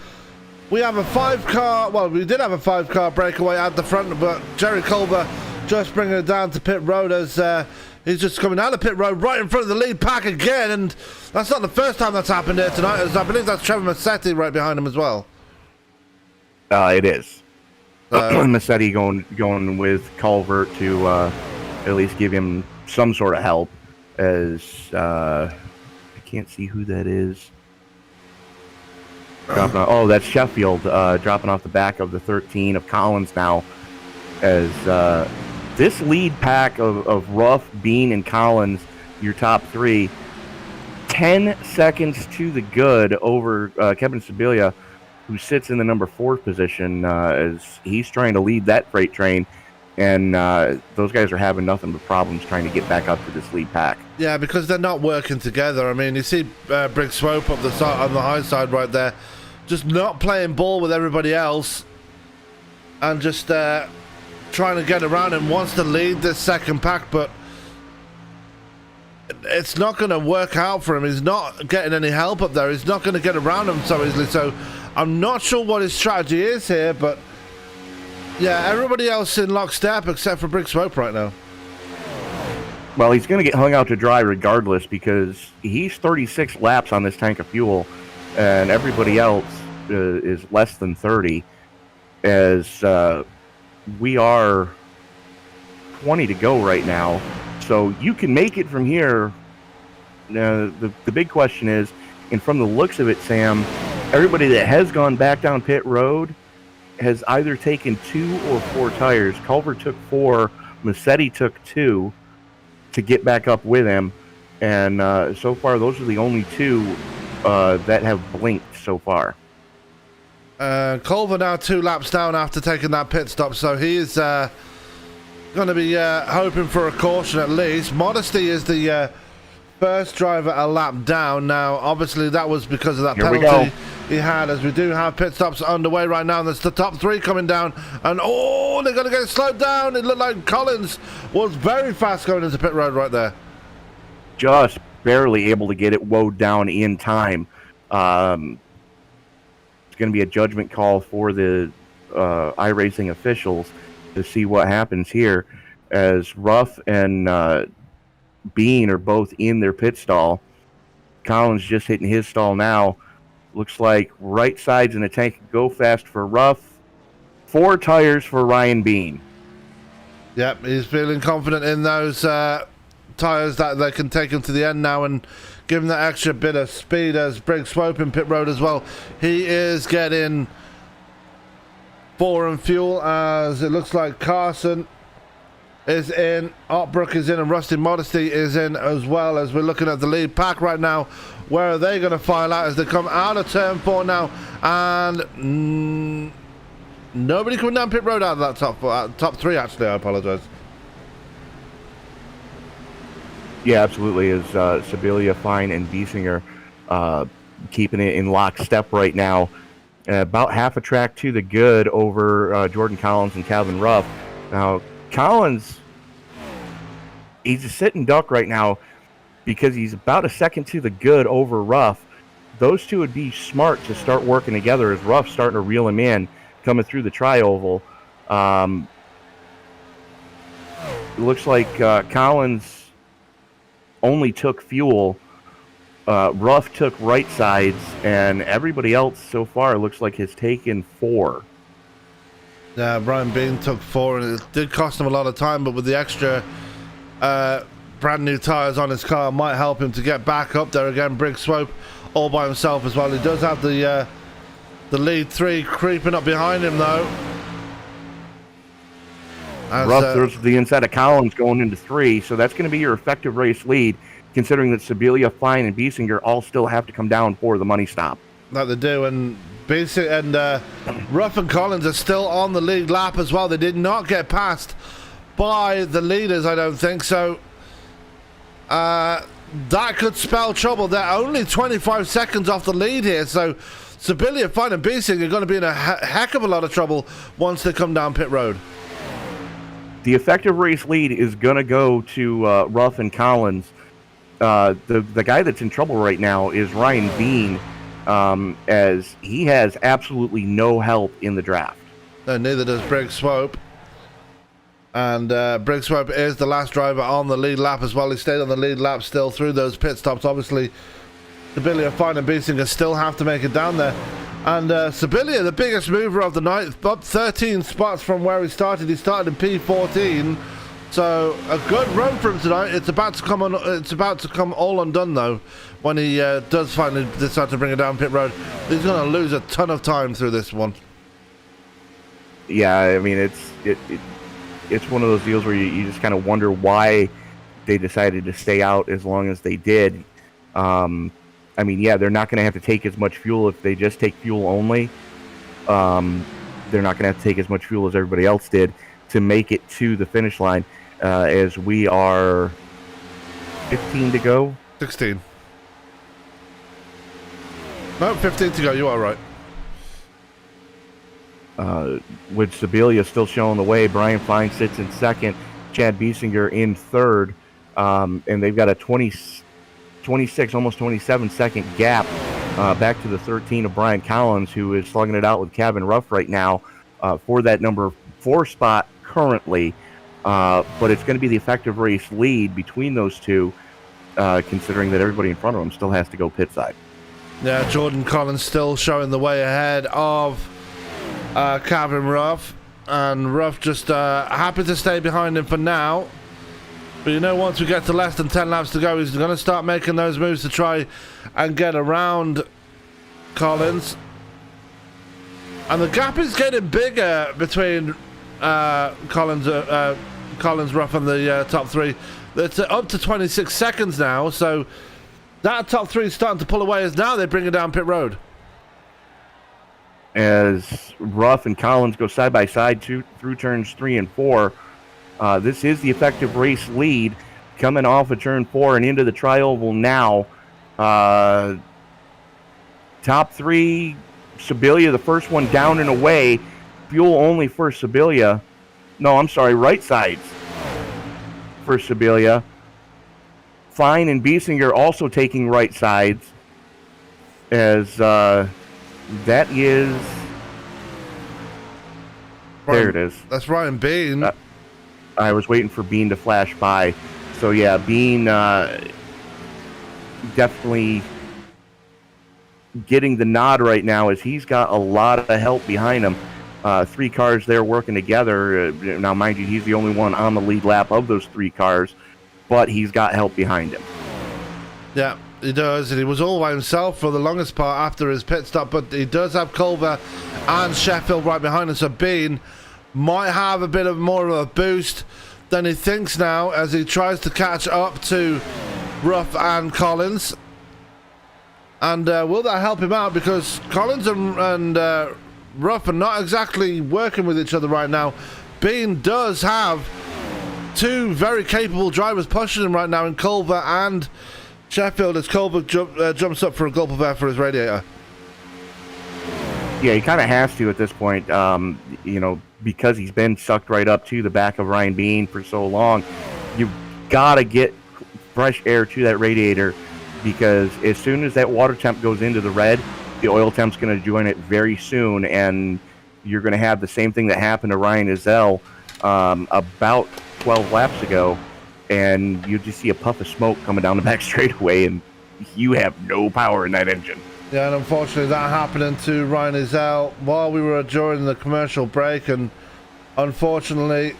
we have a 5-car, well, we did have a 5-car breakaway at the front, but Jerry Culver just bringing it down to pit road as he's just coming down the pit road right in front of the lead pack again, and that's not the first time that's happened here tonight, as I believe that's Trevor Massetti right behind him as well. It is. Massetti going with Culver to at least give him some sort of help, as I can't see who that is. That's Sheffield dropping off the back of the 13 of Collins now, as this lead pack of Ruff, Bean, and Collins, your top three, 10 seconds to the good over Kevin Sibilia, who sits in the number 4 position, as he's trying to lead that freight train. And those guys are having nothing but problems trying to get back up to this lead pack. Yeah, because they're not working together. I mean, you see Brig Swope up the side, on the high side right there, just not playing ball with everybody else, and just trying to get around him. Wants to lead this second pack, but it's not going to work out for him. He's not getting any help up there. He's not going to get around him so easily. So I'm not sure what his strategy is here, but yeah, everybody else in lockstep except for Brig Swope right now. Well, he's going to get hung out to dry regardless, because he's 36 laps on this tank of fuel, and everybody else is less than 30, as we are 20 to go right now. So you can make it from here. The big question is, and from the looks of it, Sam, everybody that has gone back down pit road has either taken 2 or 4 tires. Culver took 4, Massetti took 2 to get back up with him, and so far those are the only 2 that have blinked so far. Culver now 2 laps down after taking that pit stop, so he's going to be hoping for a caution at least. Modesty is the first driver a lap down. Now, obviously, that was because of that penalty he had, as we do have pit stops underway right now. There's the top 3 coming down, and they're going to get slowed down. It looked like Collins was very fast going into pit road right there. Just barely able to get it woed down in time. It's going to be a judgment call for the iRacing officials to see what happens here, as Ruff and Bean are both in their pit stall. Collins just hitting his stall now. Looks like right sides in the tank go fast for Ruff. 4 tires for Ryan Bean. Yep, he's feeling confident in those tires that they can take him to the end now and give him that extra bit of speed, as Brig Swope in pit road as well. He is getting 4 in fuel, as it looks like Carson is in, Otbrook is in, and Rusty Modesty is in as well, as we're looking at the lead pack right now. Where are they going to file out as they come out of turn 4 now? And nobody coming down pit road out of that top 3, actually. I apologize. Yeah, absolutely. As Sibilia, Fine, and Biesinger keeping it in lockstep right now. About half a track to the good over Jordan Collins and Calvin Ruff. Now, Collins, he's a sitting duck right now because he's about a second to the good over Ruff. Those 2 would be smart to start working together, as Ruff's starting to reel him in, coming through the tri-oval. It looks like Collins only took fuel. Ruff took right sides, and everybody else so far looks like has taken 4. Yeah, Brian Bean took 4, and it did cost him a lot of time, but with the extra brand new tires on his car, might help him to get back up there again. Brig Swope all by himself as well. He does have the lead 3 creeping up behind him though. Ruff throws the inside of Collins going into 3, so that's going to be your effective race lead, considering that Sibilia, Fine, and Biesinger all still have to come down for the money stop. That they do, and Ruff and Collins are still on the lead lap as well. They did not get passed by the leaders, I don't think. So that could spell trouble. They're only 25 seconds off the lead here. So Sibilia, Fine, and Biesinger are going to be in a heck of a lot of trouble once they come down pit road. The effective race lead is going to go to Ruff and Collins, the guy that's in trouble right now is Ryan Bean, as he has absolutely no help in the draft. No, neither does Briggs Swope. And Briggs Swope is the last driver on the lead lap as well. He stayed on the lead lap still through those pit stops. Obviously, Sibilia, Fine and Biesinger still have to make it down there. And Sibilia, the biggest mover of the night, up 13 spots from where he started. He started in P14. So a good run for him tonight. It's about to come on. It's about to come all undone though when he does finally decide to bring it down pit road. He's going to lose a ton of time through this one. Yeah, I mean it's one of those deals where you just kind of wonder why they decided to stay out as long as they did. I mean, yeah, they're not going to have to take as much fuel if they just take fuel only. They're not going to have to take as much fuel as everybody else did to make it to the finish line, as we are 15 to go. 16. No, 15 to go. You are right. With Sibilia still showing the way, Brian Fine sits in second, Chad Biesinger in third, and they've got a 26, almost 27 second gap back to the 13 of Brian Collins, who is slugging it out with Kevin Ruff right now for that number 4 spot currently. But it's going to be the effective race lead between those two, considering that everybody in front of them still has to go pit side. Yeah, Jordan Collins still showing the way ahead of Kevin Ruff, and Ruff just happy to stay behind him for now. But you know, once we get to less than 10 laps to go, he's going to start making those moves to try and get around Collins. And the gap is getting bigger between Collins, Ruff, and the top three. It's up to 26 seconds now, so that top three is starting to pull away as now they bring it down pit road. As Ruff and Collins go side by side through turns 3 and 4. This is the effective race lead coming off of turn 4 and into the tri-oval now. Top 3, Sibilia, the first one down and away. Fuel only for Sibilia. No, I'm sorry, right sides for Sibilia. Fine and Biesinger also taking right sides, as that is... There it is. That's Ryan Bean. I was waiting for Bean to flash by. So, yeah, Bean definitely getting the nod right now, as he's got a lot of help behind him. 3 cars there working together. Now, mind you, he's the only one on the lead lap of those 3 cars, but he's got help behind him. Yeah, he does, and he was all by himself for the longest part after his pit stop, but he does have Culver and Sheffield right behind him, so Bean might have a bit of more of a boost than he thinks now as he tries to catch up to Ruff and Collins. And will that help him out? Because Collins and Ruff are not exactly working with each other right now. Bean does have 2 very capable drivers pushing him right now in Culver and Sheffield, as Culver jumps up for a gulp of air for his radiator. Yeah, he kind of has to at this point, because he's been sucked right up to the back of Ryan Bean for so long. You've got to get fresh air to that radiator, because as soon as that water temp goes into the red, the oil temp's going to join it very soon, and you're going to have the same thing that happened to Ryan Ezell about 12 laps ago, and you just see a puff of smoke coming down the back straightaway, and you have no power in that engine. Yeah, and unfortunately that happened to Ryan Ezell while we were during the commercial break, and unfortunately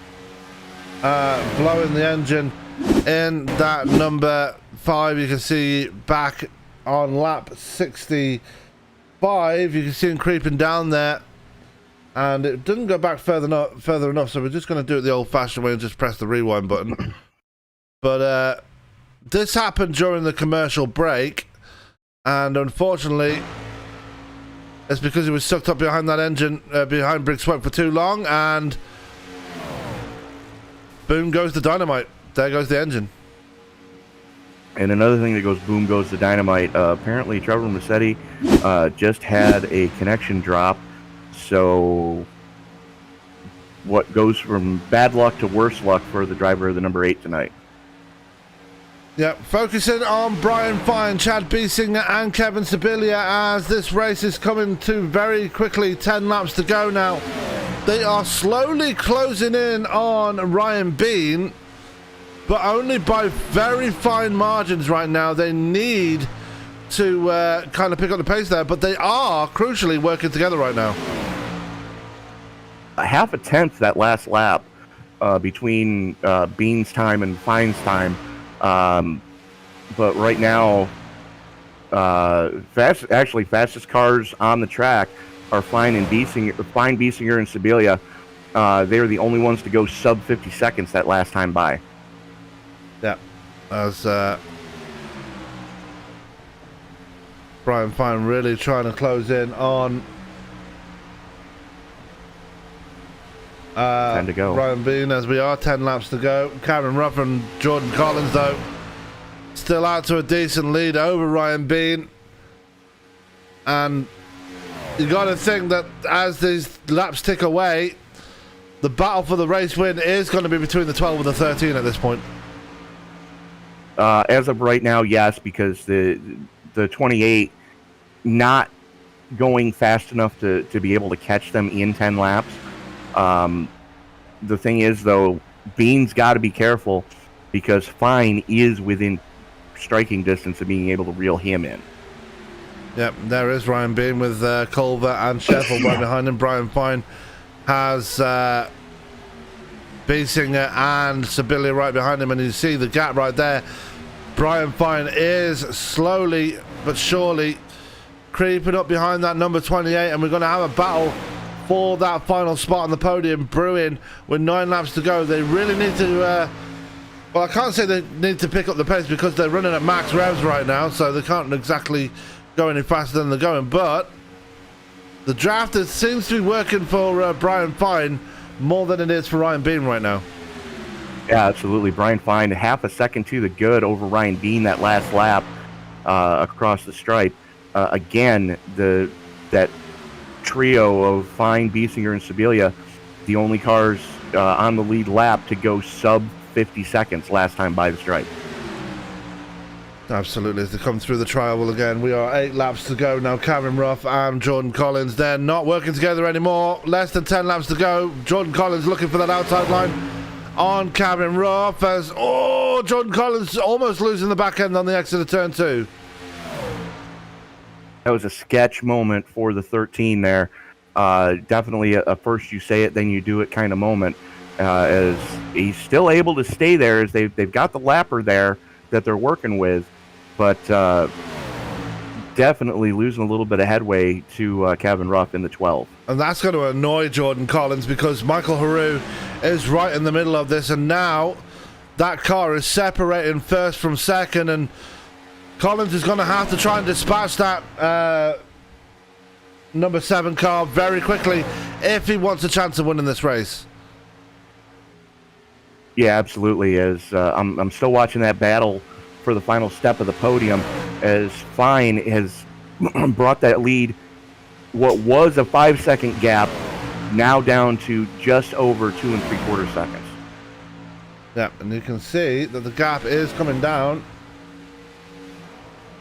blowing the engine in that number 5. You can see back on lap 65, you can see him creeping down there, and it didn't go back further enough, so we're just going to do it the old-fashioned way and just press the rewind button. But this happened during the commercial break, and unfortunately it's because he was sucked up behind that engine, behind Briggs Swope for too long, and boom goes the dynamite. There goes the engine. And another thing that goes boom goes the dynamite. Apparently Trevor Massetti just had a connection drop, so what goes from bad luck to worse luck for the driver of the number 8 tonight. Yep, focusing on Brian Fine, Chad Biesinger and Kevin Sibilia as this race is coming to very quickly. 10 laps to go now. They are slowly closing in on Ryan Bean, but only by very fine margins right now. They need to kind of pick up the pace there, but they are crucially working together right now. A half a tenth that last lap between Bean's time and Fine's time. But right now, fastest cars on the track are Fine, Biesinger, and Sibilia. They're the only ones to go sub 50 seconds that last time by. Yeah, as Brian Fine really trying to close in on 10 to go. Ryan Bean, as we are 10 laps to go. Cameron Ruff and Jordan Collins, though, still out to a decent lead over Ryan Bean. And you got to think that as these laps tick away, the battle for the race win is going to be between the 12 and the 13 at this point. As of right now, yes, because the 28 not going fast enough to be able to catch them in 10 laps. The thing is, though, Bean's got to be careful because Fine is within striking distance of being able to reel him in. Yep, there is Ryan Bean with Culver and Sheffield right behind him. Brian Fine has Biesinger and Sibilia right behind him, and you see the gap right there. Brian Fine is slowly but surely creeping up behind that number 28, and we're going to have a battle for that final spot on the podium brewing with 9 laps to go. They really need to well, I can't say they need to pick up the pace because they're running at max revs right now, so they can't exactly go any faster than they're going, but the draft seems to be working for Brian Fine more than it is for Ryan Bean right now. Yeah, absolutely. Brian Fine half a second to the good over Ryan Bean that last lap across the stripe. Again, that trio of Fine, Biesinger, and Sibilia, the only cars on the lead lap to go sub 50 seconds last time by the stripe. Absolutely, as they come through the trial again. We are 8 laps to go now. Cameron Ruff and Jordan Collins, they're not working together anymore. Less than 10 laps to go. Jordan Collins looking for that outside line on Cameron Ruff as, Jordan Collins almost losing the back end on the exit of turn 2. That was a sketch moment for the 13 there. Definitely a first you say it, then you do it kind of moment. As he's still able to stay there as they've got the lapper there that they're working with, but definitely losing a little bit of headway to Kevin Ruff in the 12. And that's going to annoy Jordan Collins because Michael Haru is right in the middle of this, and now that car is separating first from second, and Collins is going to have to try and dispatch that number 7 car very quickly if he wants a chance of winning this race. Yeah, absolutely. As I'm still watching that battle for the final step of the podium, as Fine has brought that lead, what was a 5-second gap, now down to just over 2 3/4 seconds. Yeah, and you can see that the gap is coming down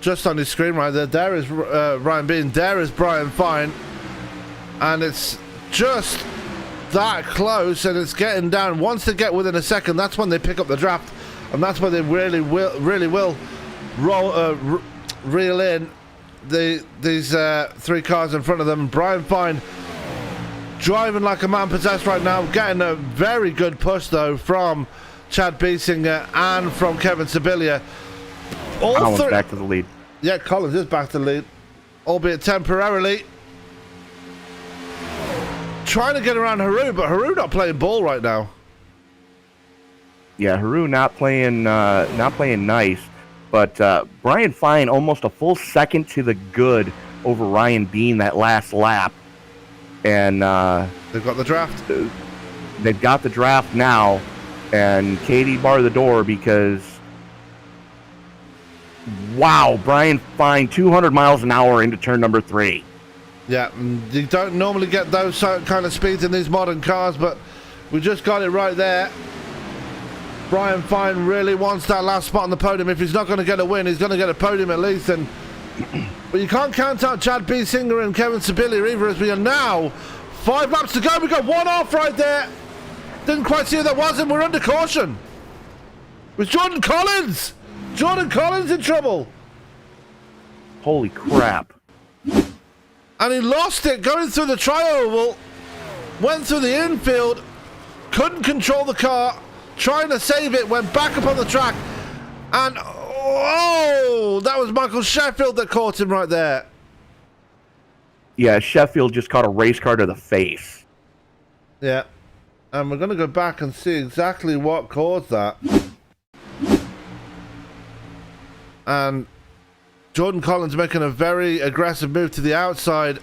just on the screen right there. There is Ryan Bean, there is Brian Fine, and it's just that close, and it's getting down. Once they get within a second, that's when they pick up the draft, and that's when they really will roll, reel in these 3 cars in front of them. Brian Fine driving like a man possessed right now, getting a very good push though from Chad Biesinger and from Kevin Sibilia. Collins back to the lead. Yeah, Collins is back to the lead, albeit temporarily. Trying to get around Haru, but Haru not playing ball right now. Yeah, Haru not playing nice, but Brian Fine almost a full second to the good over Ryan Bean that last lap, and they've got the draft. They've got the draft now, and Katie bar the door because wow, Brian Fine 200 miles an hour into turn number 3. Yeah, you don't normally get those kind of speeds in these modern cars, but we just got it right there. Brian Fine really wants that last spot on the podium. If he's not going to get a win, he's going to get a podium at least. But you can't count out Chad Biesinger and Kevin Sibilia either, as we are now 5 laps to go. We got one off right there. Didn't quite see who that was, and we're under caution. It was Jordan Collins. Jordan Collins in trouble. Holy crap. And he lost it going through the tri-oval. Went through the infield. Couldn't control the car. Trying to save it. Went back up on the track. And, oh, that was Michael Sheffield that caught him right there. Yeah, Sheffield just caught a race car to the face. Yeah. And we're going to go back and see exactly what caused that. And Jordan Collins making a very aggressive move to the outside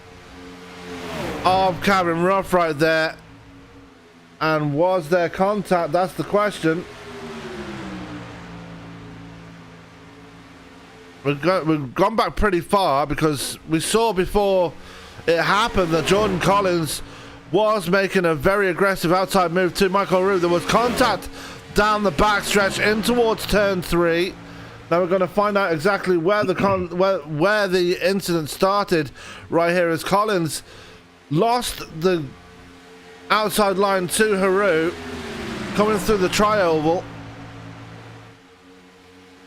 of Kevin Ruff right there. And was there contact? That's the question. We've gone back pretty far because we saw before it happened that Jordan Collins was making a very aggressive outside move to Michael Roux. There was contact down the backstretch in towards turn 3. Now we're going to find out exactly where the where the incident started right here as Collins lost the outside line to Haru coming through the tri-oval.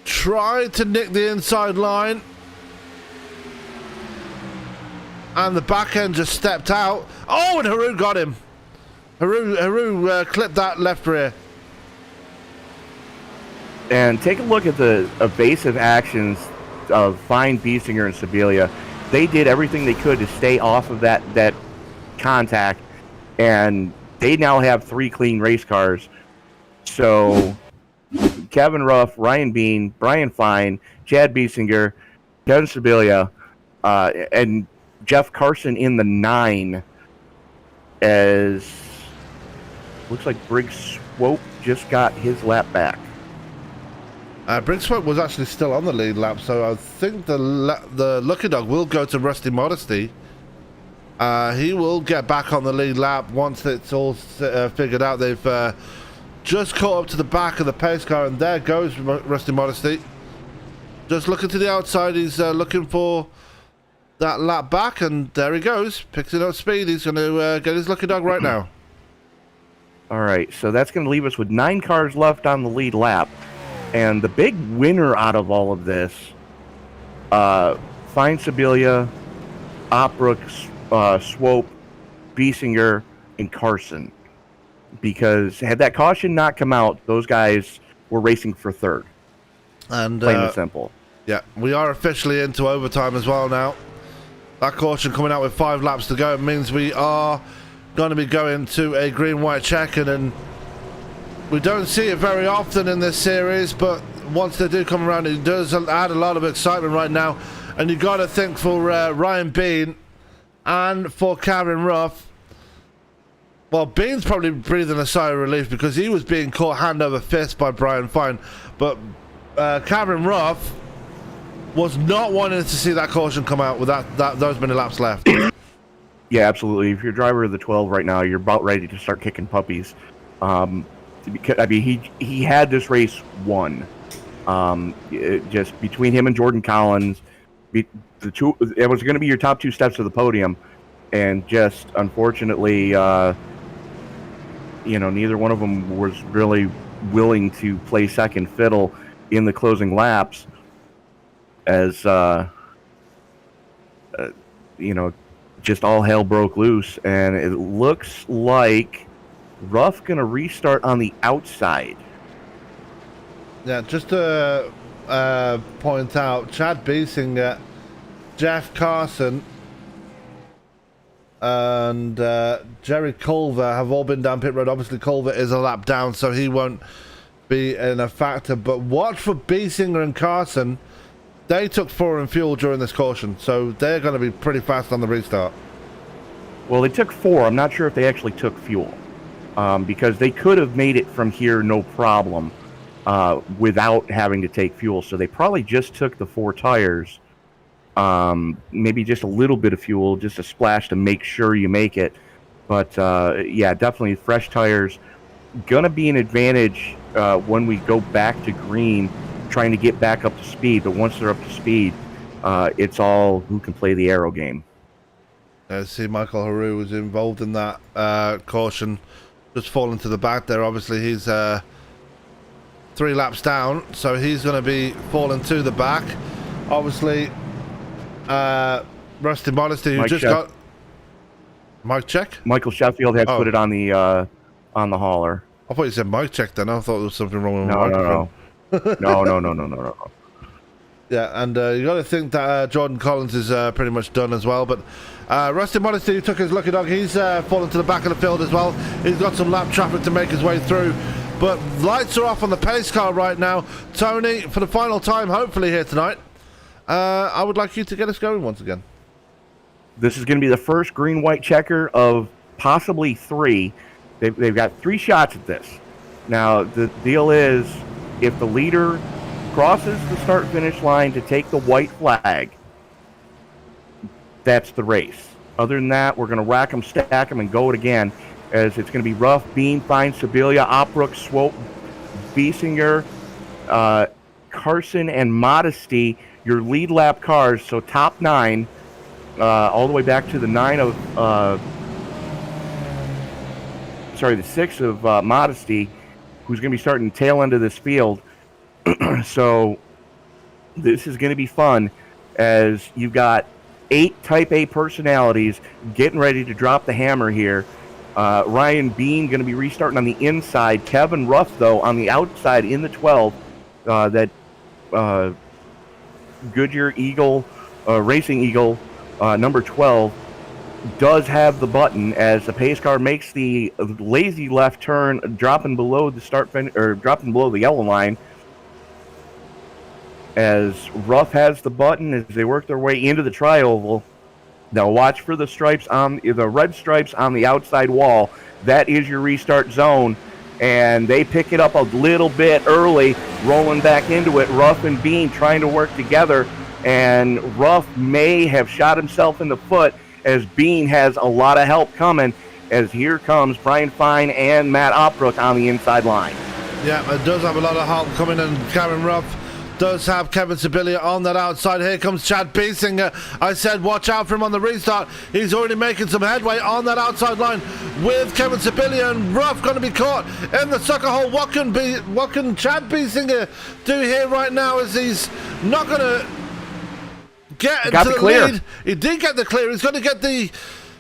Tried to nick the inside line. And the back end just stepped out. Oh, and Haru got him. Haru clipped that left rear. And take a look at the evasive actions of Fine, Biesinger, and Sibilia. They did everything they could to stay off of that contact, and they now have 3 clean race cars. So Kevin Ruff, Ryan Bean, Brian Fine, Chad Biesinger, Kevin Sibilia, and Jeff Carson in the 9 as looks like Briggs Swope just got his lap back. Briggs Swope was actually still on the lead lap, so I think the Lucky Dog will go to Rusty Modesty. He will get back on the lead lap once it's all figured out. They've just caught up to the back of the pace car, and there goes Rusty Modesty. Just looking to the outside, he's looking for that lap back, and there he goes, picking up speed. He's going to get his Lucky Dog right now. All right, so that's going to leave us with 9 cars left on the lead lap. And the big winner out of all of this, Fine, Sibilia, Opbrook, Swope, Biesinger, and Carson. Because had that caution not come out, those guys were racing for third. And plain and simple. Yeah, we are officially into overtime as well now. That caution coming out with 5 laps to go means we are going to be going to a green-white check-in, and we don't see it very often in this series, but once they do come around, it does add a lot of excitement right now. And you got to think for Ryan Bean and for Kevin Ruff. Well, Bean's probably breathing a sigh of relief because he was being caught hand over fist by Brian Fine, but Kevin Ruff was not wanting to see that caution come out with those many laps left. Yeah, absolutely. If you're driver of the 12 right now, you're about ready to start kicking puppies. I mean, he had this race won. Just between him and Jordan Collins, the two, it was going to be your top 2 steps to the podium, and just unfortunately, neither one of them was really willing to play second fiddle in the closing laps, as just all hell broke loose, and it looks like Ruff gonna restart on the outside. Yeah, just to point out, Chad Biesinger, Jeff Carson, and Jerry Culver have all been down pit road. Obviously, Culver is a lap down, so he won't be in a factor. But watch for Biesinger and Carson. They took 4 in fuel during this caution, so they're going to be pretty fast on the restart. Well, they took 4. I'm not sure if they actually took fuel. Because they could have made it from here no problem without having to take fuel. So they probably just took the 4 tires, maybe just a little bit of fuel, just a splash to make sure you make it. But, yeah, definitely fresh tires. Going to be an advantage when we go back to green, trying to get back up to speed. But once they're up to speed, it's all who can play the aero game. I see Michael Haru was involved in that caution, just falling to the back there. Obviously, he's 3 laps down, so he's going to be falling to the back. Obviously, Rusty Modesty, who got mic check. Michael Sheffield has put it on the hauler. I thought you said mic check. Then I thought there was something wrong with my microphone. No. Yeah, and you got to think that Jordan Collins is pretty much done as well. But Rusty Modesty took his lucky dog. He's fallen to the back of the field as well. He's got some lap traffic to make his way through. But lights are off on the pace car right now. Tony, for the final time, hopefully here tonight, I would like you to get us going once again. This is going to be the first green-white checker of possibly 3. They've got 3 shots at this. Now, the deal is, if the leader crosses the start-finish line to take the white flag, that's the race. Other than that, we're going to rack them, stack them, and go it again, as it's going to be Ruff, Bean, Fine, Sibilia, Opbrook, Swope, Biesinger, Carson, and Modesty, your lead lap cars. So top 9, all the way back to the 9 of, the 6 of Modesty, who's going to be starting the tail end of this field. So this is going to be fun, as you've got 8 Type A personalities getting ready to drop the hammer here. Ryan Bean going to be restarting on the inside. Kevin Ruff, though, on the outside in the 12. That Goodyear Eagle, Racing Eagle, number 12, does have the button as the pace car makes the lazy left turn, dropping below the dropping below the yellow line. As Ruff has the button as they work their way into the tri-oval. Now watch for the stripes on the red stripes on the outside wall. That is your restart zone, and they pick it up a little bit early, rolling back into it. Ruff and Bean trying to work together, and Ruff may have shot himself in the foot, as Bean has a lot of help coming, as here comes Brian Fine and Matt Opbrook on the inside line. Yeah, it does have a lot of help coming, and Karen Ruff does have Kevin Sibilia on that outside. Here comes Chad Biesinger. I said watch out for him on the restart. He's already making some headway on that outside line with Kevin Sibilia, and Ruff going to be caught in the sucker hole. What can Chad Biesinger do here right now, as he's not going to get into the lead? He did get the clear. He's going to get the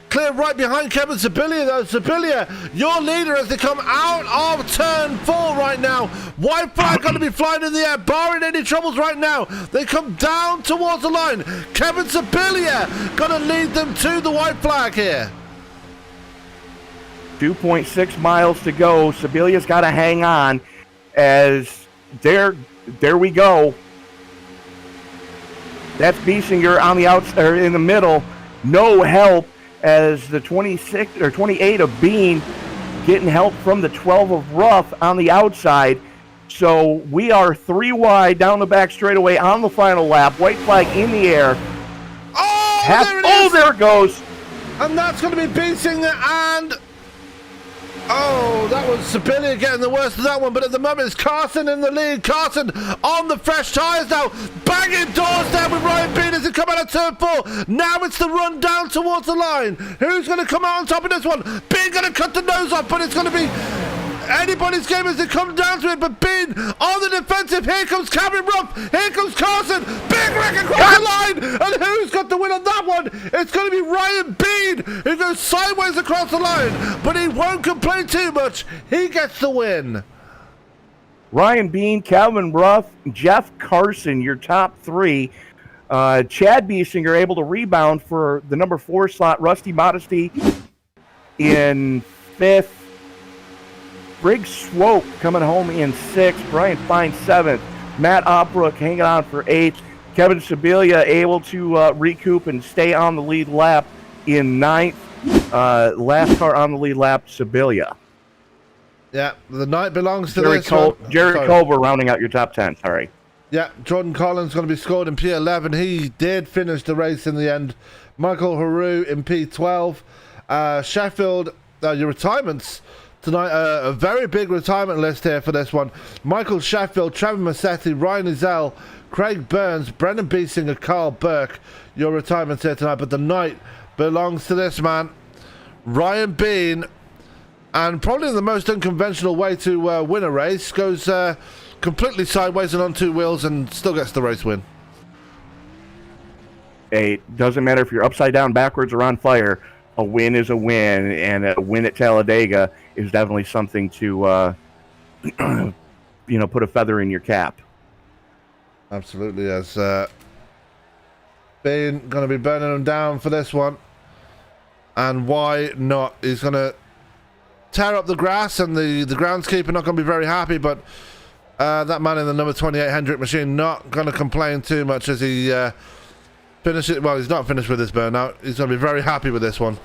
clear right behind Kevin Sibilia, though. Sibilia, your leader, as they come out of turn 4 right now. White flag going to be flying in the air, barring any troubles right now. They come down towards the line. Kevin Sibilia going to lead them to the white flag here. 2.6 miles to go. Sibilia's got to hang on, as there we go. That's Biesinger on the outside, or in the middle. No help, as the 26 or 28 of Bean getting help from the 12 of Ruff on the outside. So we are 3 wide down the back straightaway on the final lap. White flag in the air. There it goes. And that's going to be Biesinger, and that was Sibilia getting the worst of that one. But at the moment, it's Carson in the lead. Carson on the fresh tyres now, banging doors down with Ryan Bean as he come out of turn 4. Now it's the run down towards the line. Who's going to come out on top of this one? Bean going to cut the nose off, but it's going to be anybody's game as they come down to it. But Bean on the defensive. Here comes Cameron Ruff. Here comes Carson. Big wreck across the line. And who's got the win on that one? It's going to be Ryan Bean, who goes sideways across the line. But he won't complain too much. He gets the win. Ryan Bean, Calvin Ruff, Jeff Carson, your top 3. Chad Biesinger able to rebound for the number 4 slot. Rusty Modesty in 5th. Briggs Swope coming home in 6th. Brian Fine 7th. Matt Opbrook hanging on for 8th. Kevin Sibilia able to recoup and stay on the lead lap in 9th. Last car on the lead lap, Sibilia. Yeah, the night belongs to this one. Jerry Culver rounding out your top 10. Sorry. Yeah, Jordan Collins going to be scored in P11. He did finish the race in the end. Michael Haru in P12. Sheffield, your retirements tonight. A very big retirement list here for this one. Michael Sheffield, Trevor Massetti, Ryan Ezell, Craig Burns, Brendan Biesinger, Carl Burke. Your retirements here tonight, but the night belongs to this man, Ryan Bean, and probably the most unconventional way to win a race. Goes completely sideways and on two wheels and still gets the race win. Hey, doesn't matter if you're upside down, backwards, or on fire. A win is a win, and a win at Talladega is definitely something to, put a feather in your cap. Absolutely, as Bean going to be burning them down for this one, and why not? He's going to tear up the grass, and the groundskeeper not going to be very happy, but that man in the number 28 Hendrick machine not going to complain too much as he finishes. Well, he's not finished with this burnout. He's going to be very happy with this one.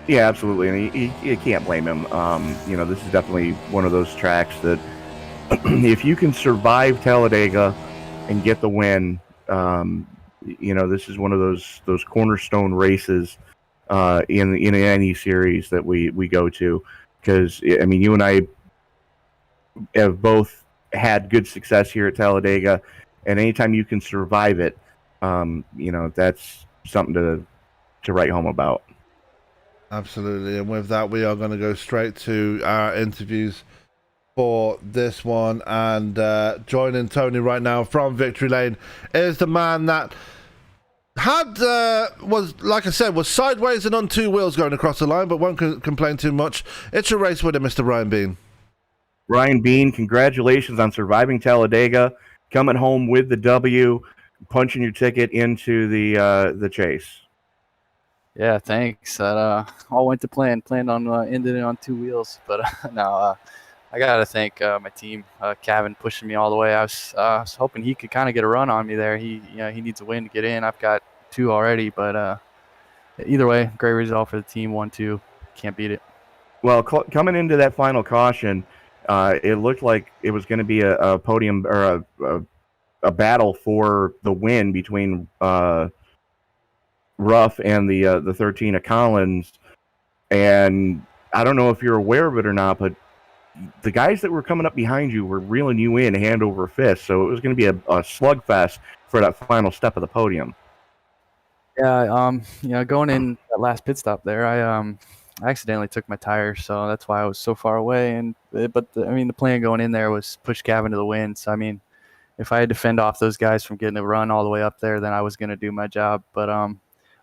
Yeah, absolutely, and you can't blame him. This is definitely one of those tracks that if you can survive Talladega and get the win, this is one of those cornerstone races in any series that we go to, because I mean, you and I have both had good success here at Talladega, and anytime you can survive it, that's something to write home about. Absolutely, and with that, we are going to go straight to our interviews for this one, and joining Tony right now from Victory Lane is the man that was, like I said, was sideways and on two wheels going across the line, but won't complain too much. It's a race winner, Mr. Ryan Bean. Ryan Bean, congratulations on surviving Talladega, coming home with the W, punching your ticket into the chase. Yeah, thanks. That all went to plan. Planned on ending it on two wheels, but no. I gotta thank my team, Kevin, pushing me all the way. I was hoping he could kind of get a run on me there. He needs a win to get in. I've got two already, but either way, great result for the team. 1-2, can't beat it. Well, coming into that final caution, it looked like it was going to be a podium or a battle for the win between Ruff and the 13 of Collins. And I don't know if you're aware of it or not, but the guys that were coming up behind you were reeling you in hand over fist. So it was going to be a slugfest for that final step of the podium. Yeah, going in that last pit stop there, I accidentally took my tire, so that's why I was so far away. But the plan going in there was push Gavin to the win. So I mean, if I had to fend off those guys from getting a run all the way up there, then I was going to do my job. But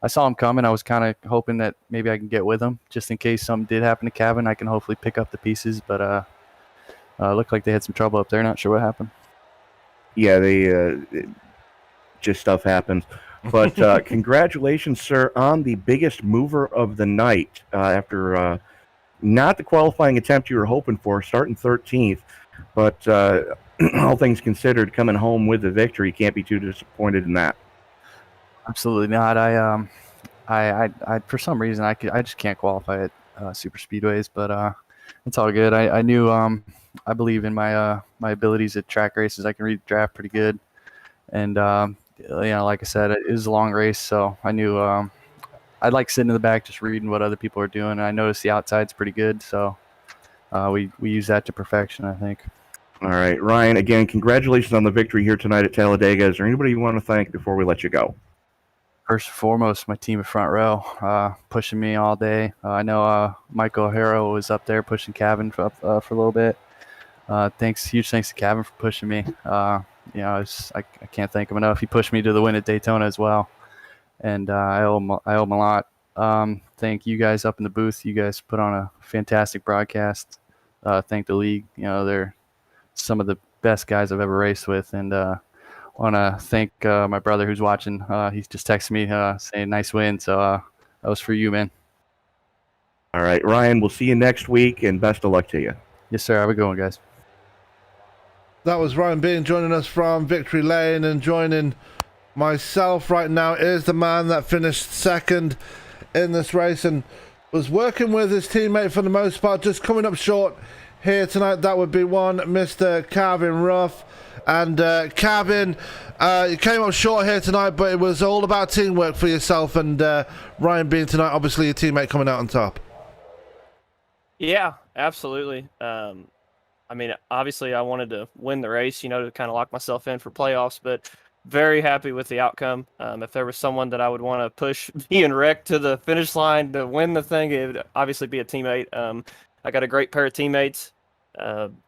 I saw him coming. I was kind of hoping that maybe I can get with him just in case something did happen to Kevin. I can hopefully pick up the pieces, but looked like they had some trouble up there. Not sure what happened. Yeah, just stuff happens. But congratulations, sir, on the biggest mover of the night after not the qualifying attempt you were hoping for, starting 13th. But all things considered, coming home with the victory, can't be too disappointed in that. Absolutely not. I for some reason I just can't qualify at super speedways, but it's all good. I knew I believe in my abilities at track races. I can read the draft pretty good, and like I said, it was a long race, so I knew I'd like sitting in the back just reading what other people are doing. And I noticed the outside's pretty good, so we use that to perfection, I think. All right, Ryan. Again, congratulations on the victory here tonight at Talladega. Is there anybody you want to thank before we let you go? First and foremost, my team at front row, pushing me all day. I know Michael O'Hara was up there pushing Kevin for a little bit. Huge thanks to Kevin for pushing me. I can't thank him enough. He pushed me to the win at Daytona as well, and I owe him a lot. Thank you guys up in the booth. You guys put on a fantastic broadcast. Thank the league. They're some of the best guys I've ever raced with, and want to thank my brother who's watching. He just texted me saying nice win, so that was for you, man. All right, Ryan, we'll see you next week, and best of luck to you. Yes, sir. Have a good one, guys. That was Ryan Bean joining us from Victory Lane, and joining myself right now is the man that finished second in this race and was working with his teammate for the most part, just coming up short here tonight. That would be one Mr. Calvin Ruff. And Calvin, you came up short here tonight, but it was all about teamwork for yourself and Ryan Bean tonight. Obviously, your teammate coming out on top. Yeah, absolutely. I mean, obviously, I wanted to win the race, to kind of lock myself in for playoffs, but very happy with the outcome. If there was someone that I would want to push me and Rick to the finish line to win the thing, it would obviously be a teammate. I got a great pair of teammates,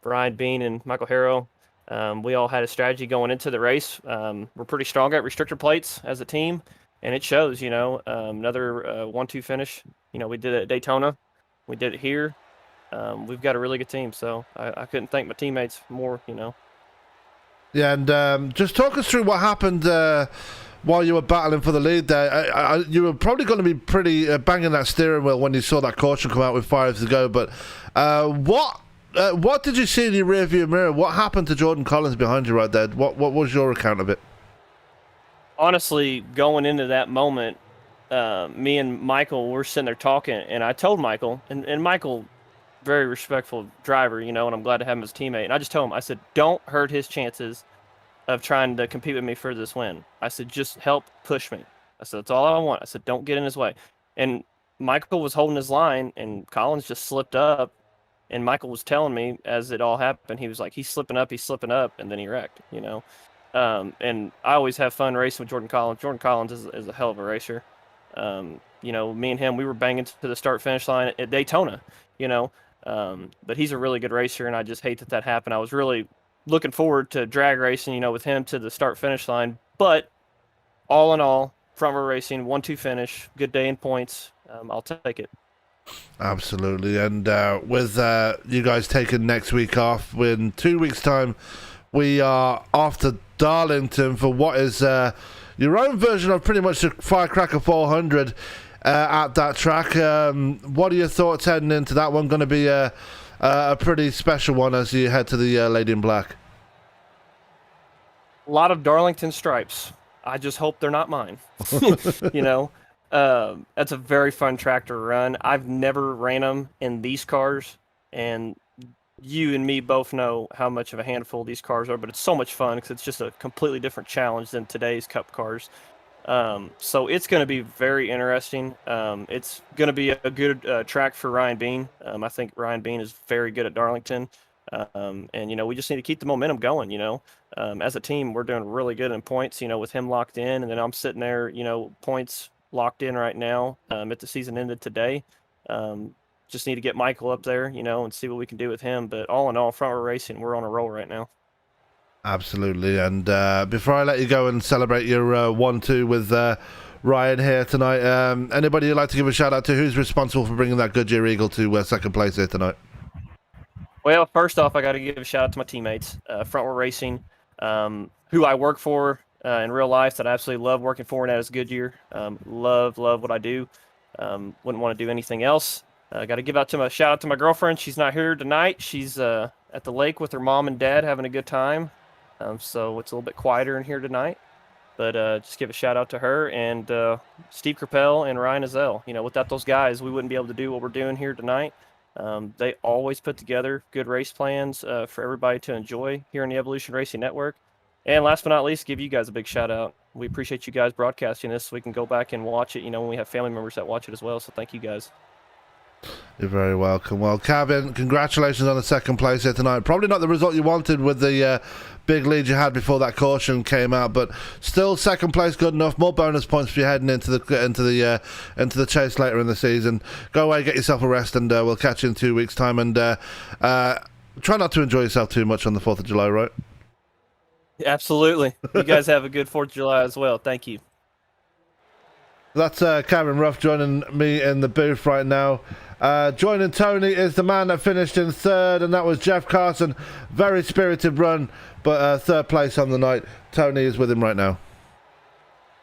Brian Bean and Michael Harrow. We all had a strategy going into the race. We're pretty strong at restrictor plates as a team, and it shows, another 1-2 finish. We did it at Daytona. We did it here. We've got a really good team, so I couldn't thank my teammates more. Yeah, and just talk us through what happened while you were battling for the lead there. You were probably going to be pretty banging that steering wheel when you saw that caution come out with 5 to go, but what did you see in your rearview mirror? What happened to Jordan Collins behind you right there? What was your account of it? Honestly, going into that moment, me and Michael were sitting there talking, and I told Michael, and Michael, very respectful driver, and I'm glad to have him as a teammate. And I just told him, I said, don't hurt his chances of trying to compete with me for this win. I said, just help push me. I said, that's all I want. I said, don't get in his way. And Michael was holding his line, and Collins just slipped up. And Michael was telling me as it all happened, he was like, he's slipping up, and then he wrecked. And I always have fun racing with Jordan Collins. Jordan Collins is a hell of a racer. Me and him, we were banging to the start-finish line at Daytona, but he's a really good racer, and I just hate that happened. I was really looking forward to drag racing, with him to the start-finish line. But all in all, front row racing, 1-2 finish, good day in points. I'll take it. Absolutely, and with you guys taking next week off, in 2 weeks' time, we are off to Darlington for what is your own version of pretty much the Firecracker 400 at that track. What are your thoughts heading into that one? Going to be a pretty special one as you head to the Lady in Black. A lot of Darlington stripes. I just hope they're not mine. That's a very fun track to run. I've never ran them in these cars, and you and me both know how much of a handful these cars are, but it's so much fun because it's just a completely different challenge than today's Cup cars. So it's going to be very interesting. It's going to be a good track for Ryan Bean. I think Ryan Bean is very good at Darlington. And we just need to keep the momentum going. As a team, we're doing really good in points, with him locked in, and then I'm sitting there, points locked in right now at the season ended today. Just need to get Michael up there, and see what we can do with him. But all in all, front row racing, we're on a roll right now. Absolutely. And before I let you go and celebrate your 1-2 with Ryan here tonight, anybody you'd like to give a shout out to? Who's responsible for bringing that Goodyear Eagle to second place here tonight? Well, first off, I got to give a shout out to my teammates, Front Row Racing, who I work for in real life, that I absolutely love working for, and that is Goodyear. Love what I do. Wouldn't want to do anything else. Got to give out to my shout out to my girlfriend. She's not here tonight. She's at the lake with her mom and dad having a good time. So it's a little bit quieter in here tonight. But just give a shout out to her and Steve Capel and Ryan Azell. Without those guys, we wouldn't be able to do what we're doing here tonight. They always put together good race plans for everybody to enjoy here on the Evolution Racing Network. And last but not least, give you guys a big shout out. We appreciate you guys broadcasting this so we can go back and watch it, when we have family members that watch it as well. So thank you guys. You're very welcome. Well, Kevin, congratulations on the second place here tonight. Probably not the result you wanted with the big lead you had before that caution came out, but still second place good enough. More bonus points for you heading into the chase later in the season. Go away, get yourself a rest, and we'll catch you in 2 weeks' time. And try not to enjoy yourself too much on the 4th of July, right? Absolutely. You guys have a good 4th of July as well. Thank you. That's Cameron Ruff joining me in the booth right now. Joining Tony is the man that finished in third, and that was Jeff Carson. Very spirited run, but third place on the night. Tony is with him right now.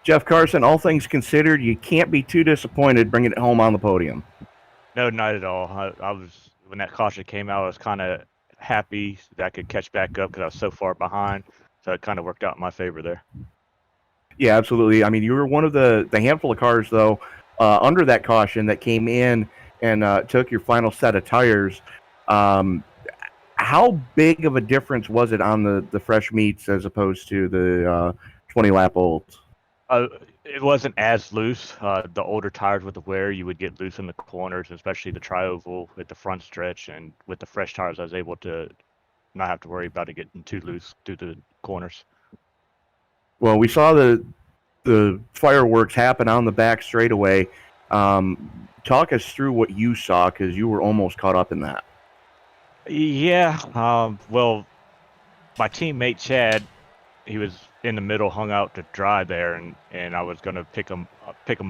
Jeff Carson, all things considered, you can't be too disappointed bringing it home on the podium. No, not at all. I was, when that caution came out, I was kind of happy that I could catch back up because I was so far behind. So it kind of worked out in my favor there. Yeah, absolutely. I mean, you were one of the handful of cars, though, under that caution that came in and took your final set of tires. How big of a difference was it on the fresh meats as opposed to the 20-lap olds? It wasn't as loose. The older tires with the wear, you would get loose in the corners, especially the tri-oval at the front stretch. And with the fresh tires, I was able to not have to worry about it getting too loose through the corners. Well, we saw the fireworks happen on the back straightaway. Talk us through what you saw, because you were almost caught up in that. Yeah. Well, my teammate Chad, he was in the middle, hung out to dry there, and I was gonna pick him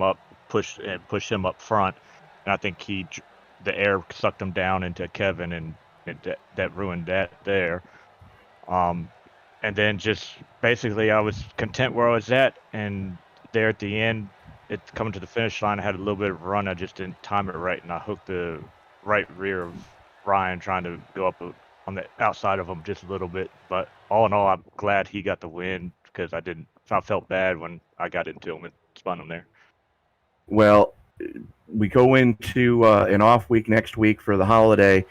up, push him up front, and I think the air sucked him down into Kevin, and that ruined that there. And then just basically I was content where I was at, and there at the end, it's coming to the finish line. I had a little bit of a run, I just didn't time it right, and I hooked the right rear of Ryan trying to go up on the outside of him just a little bit. But all in all, I'm glad he got the win, because I felt bad when I got into him and spun him there. Well, we go into an off week next week for the holiday.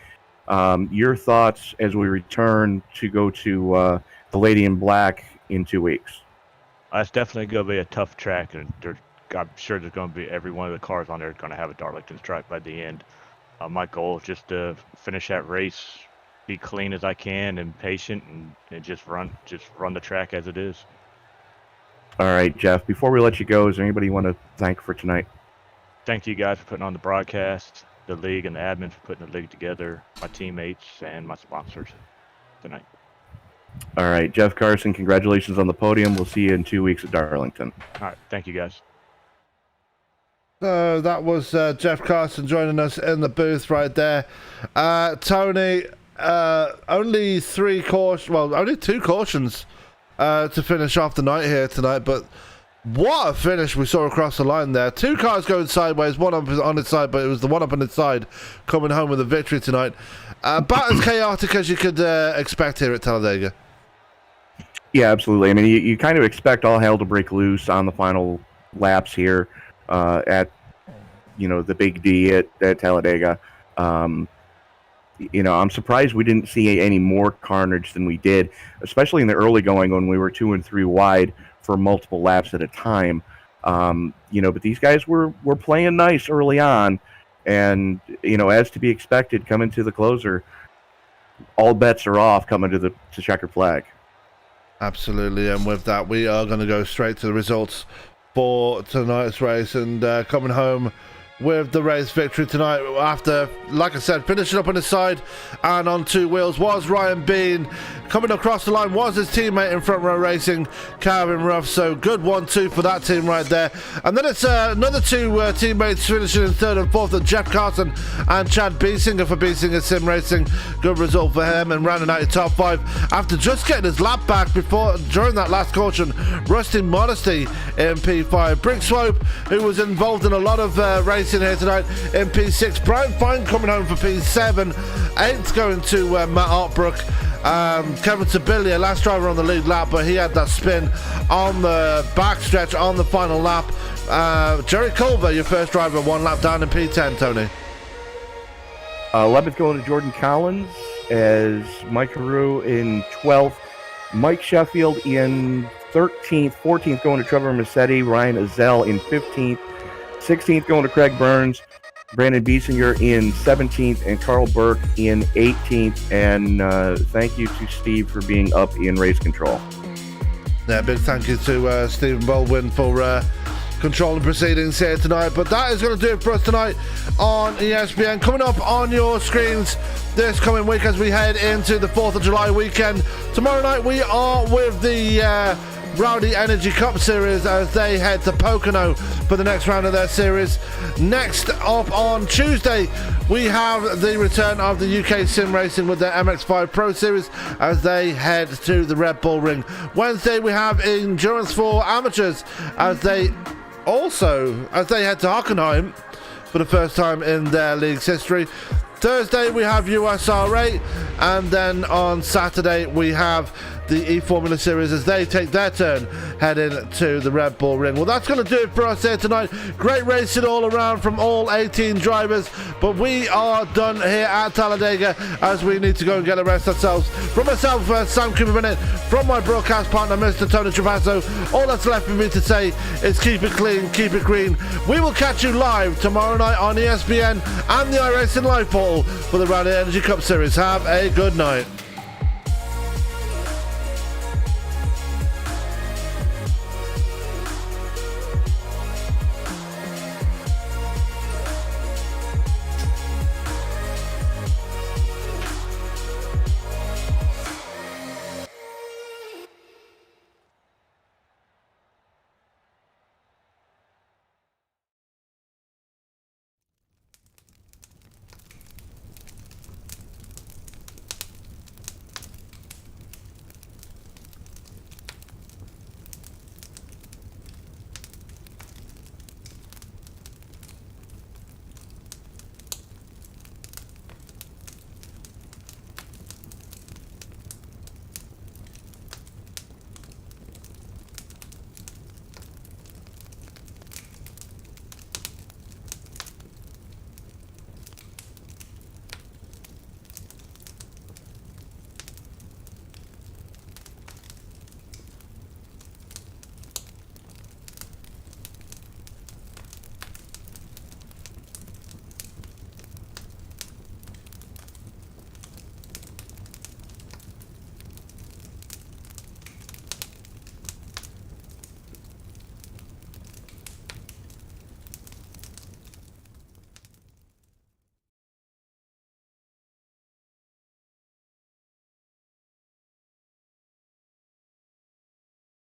Your thoughts as we return to go to the Lady in Black in 2 weeks? It's definitely going to be a tough track, and I'm sure there's going to be every one of the cars on there is going to have a Darlington stripe by the end. My goal is just to finish that race, be clean as I can, and patient, and just run the track as it is. All right, Jeff, before we let you go, is there anybody you want to thank for tonight? Thank you guys for putting on the broadcast, the league and the admin for putting the league together, my teammates, and my sponsors tonight. All right, Jeff Carson, congratulations on the podium. We'll see you in 2 weeks at Darlington. All right, thank you guys. So that was Jeff Carson joining us in the booth right there. Tony, only two cautions to finish off the night here tonight, but what a finish we saw across the line there. Two cars going sideways, one up on its side, but it was the one up on its side coming home with a victory tonight. About as chaotic as you could expect here at Talladega. Yeah, absolutely. I mean, you kind of expect all hell to break loose on the final laps here at, the Big D at Talladega. I'm surprised we didn't see any more carnage than we did, especially in the early going when we were 2 and 3 wide for multiple laps at a time. But these guys were playing nice early on, and as to be expected, coming to the closer, all bets are off coming to the checkered flag. Absolutely, and with that, we are going to go straight to the results for tonight's race, and coming home with the race victory tonight after, like I said, finishing up on his side and on two wheels was Ryan Bean. Coming across the line was his teammate in Front Row Racing, Calvin Ruff. So good 1-2 for that team right there. And then it's another two teammates finishing in third and fourth, Jeff Carson and Chad Biesinger for Biesinger Sim Racing. Good result for him, and rounding out the top five after just getting his lap back during that last caution. Rusty Modesty in P5. Brick Swope, who was involved in a lot of racing here tonight, in P6. Brian Fine coming home for P7. 8th going to Matt Otbrook. Kevin Sibilia, last driver on the lead lap, but he had that spin on the backstretch on the final lap. Jerry Culver, your first driver, 1 lap down in P10, Tony. 11th going to Jordan Collins, as Mike Carew in 12th. Mike Sheffield in 13th. 14th going to Trevor Massetti. Ryan Azell in 15th. 16th going to Craig Burns. Brandon Biesinger in 17th, and Carl Burke in 18th. And thank you to Steve for being up in race control. Yeah, big thank you to Stephen Baldwin for controlling proceedings here tonight. But that is going to do it for us tonight on ESPN. Coming up on your screens this coming week as we head into the 4th of July weekend. Tomorrow night we are with the Rowdy Energy Cup Series as they head to Pocono for the next round of their series. Next up on Tuesday, we have the return of the UK Sim Racing with their MX-5 Pro Series as they head to the Red Bull Ring. Wednesday, we have Endurance for Amateurs as they head to Hockenheim for the first time in their league's history. Thursday, we have USR8, and then on Saturday, we have the E-Formula Series as they take their turn heading to the Red Bull Ring. Well, that's going to do it for us here tonight. Great racing all around from all 18 drivers, but we are done here at Talladega as we need to go and get a rest ourselves. From myself, Sam Cooper-Bennett, from my broadcast partner, Mr. Tony Travasso, all that's left for me to say is keep it clean, keep it green. We will catch you live tomorrow night on ESPN and the iRacing Live portal for the Rally Energy Cup Series. Have a good night.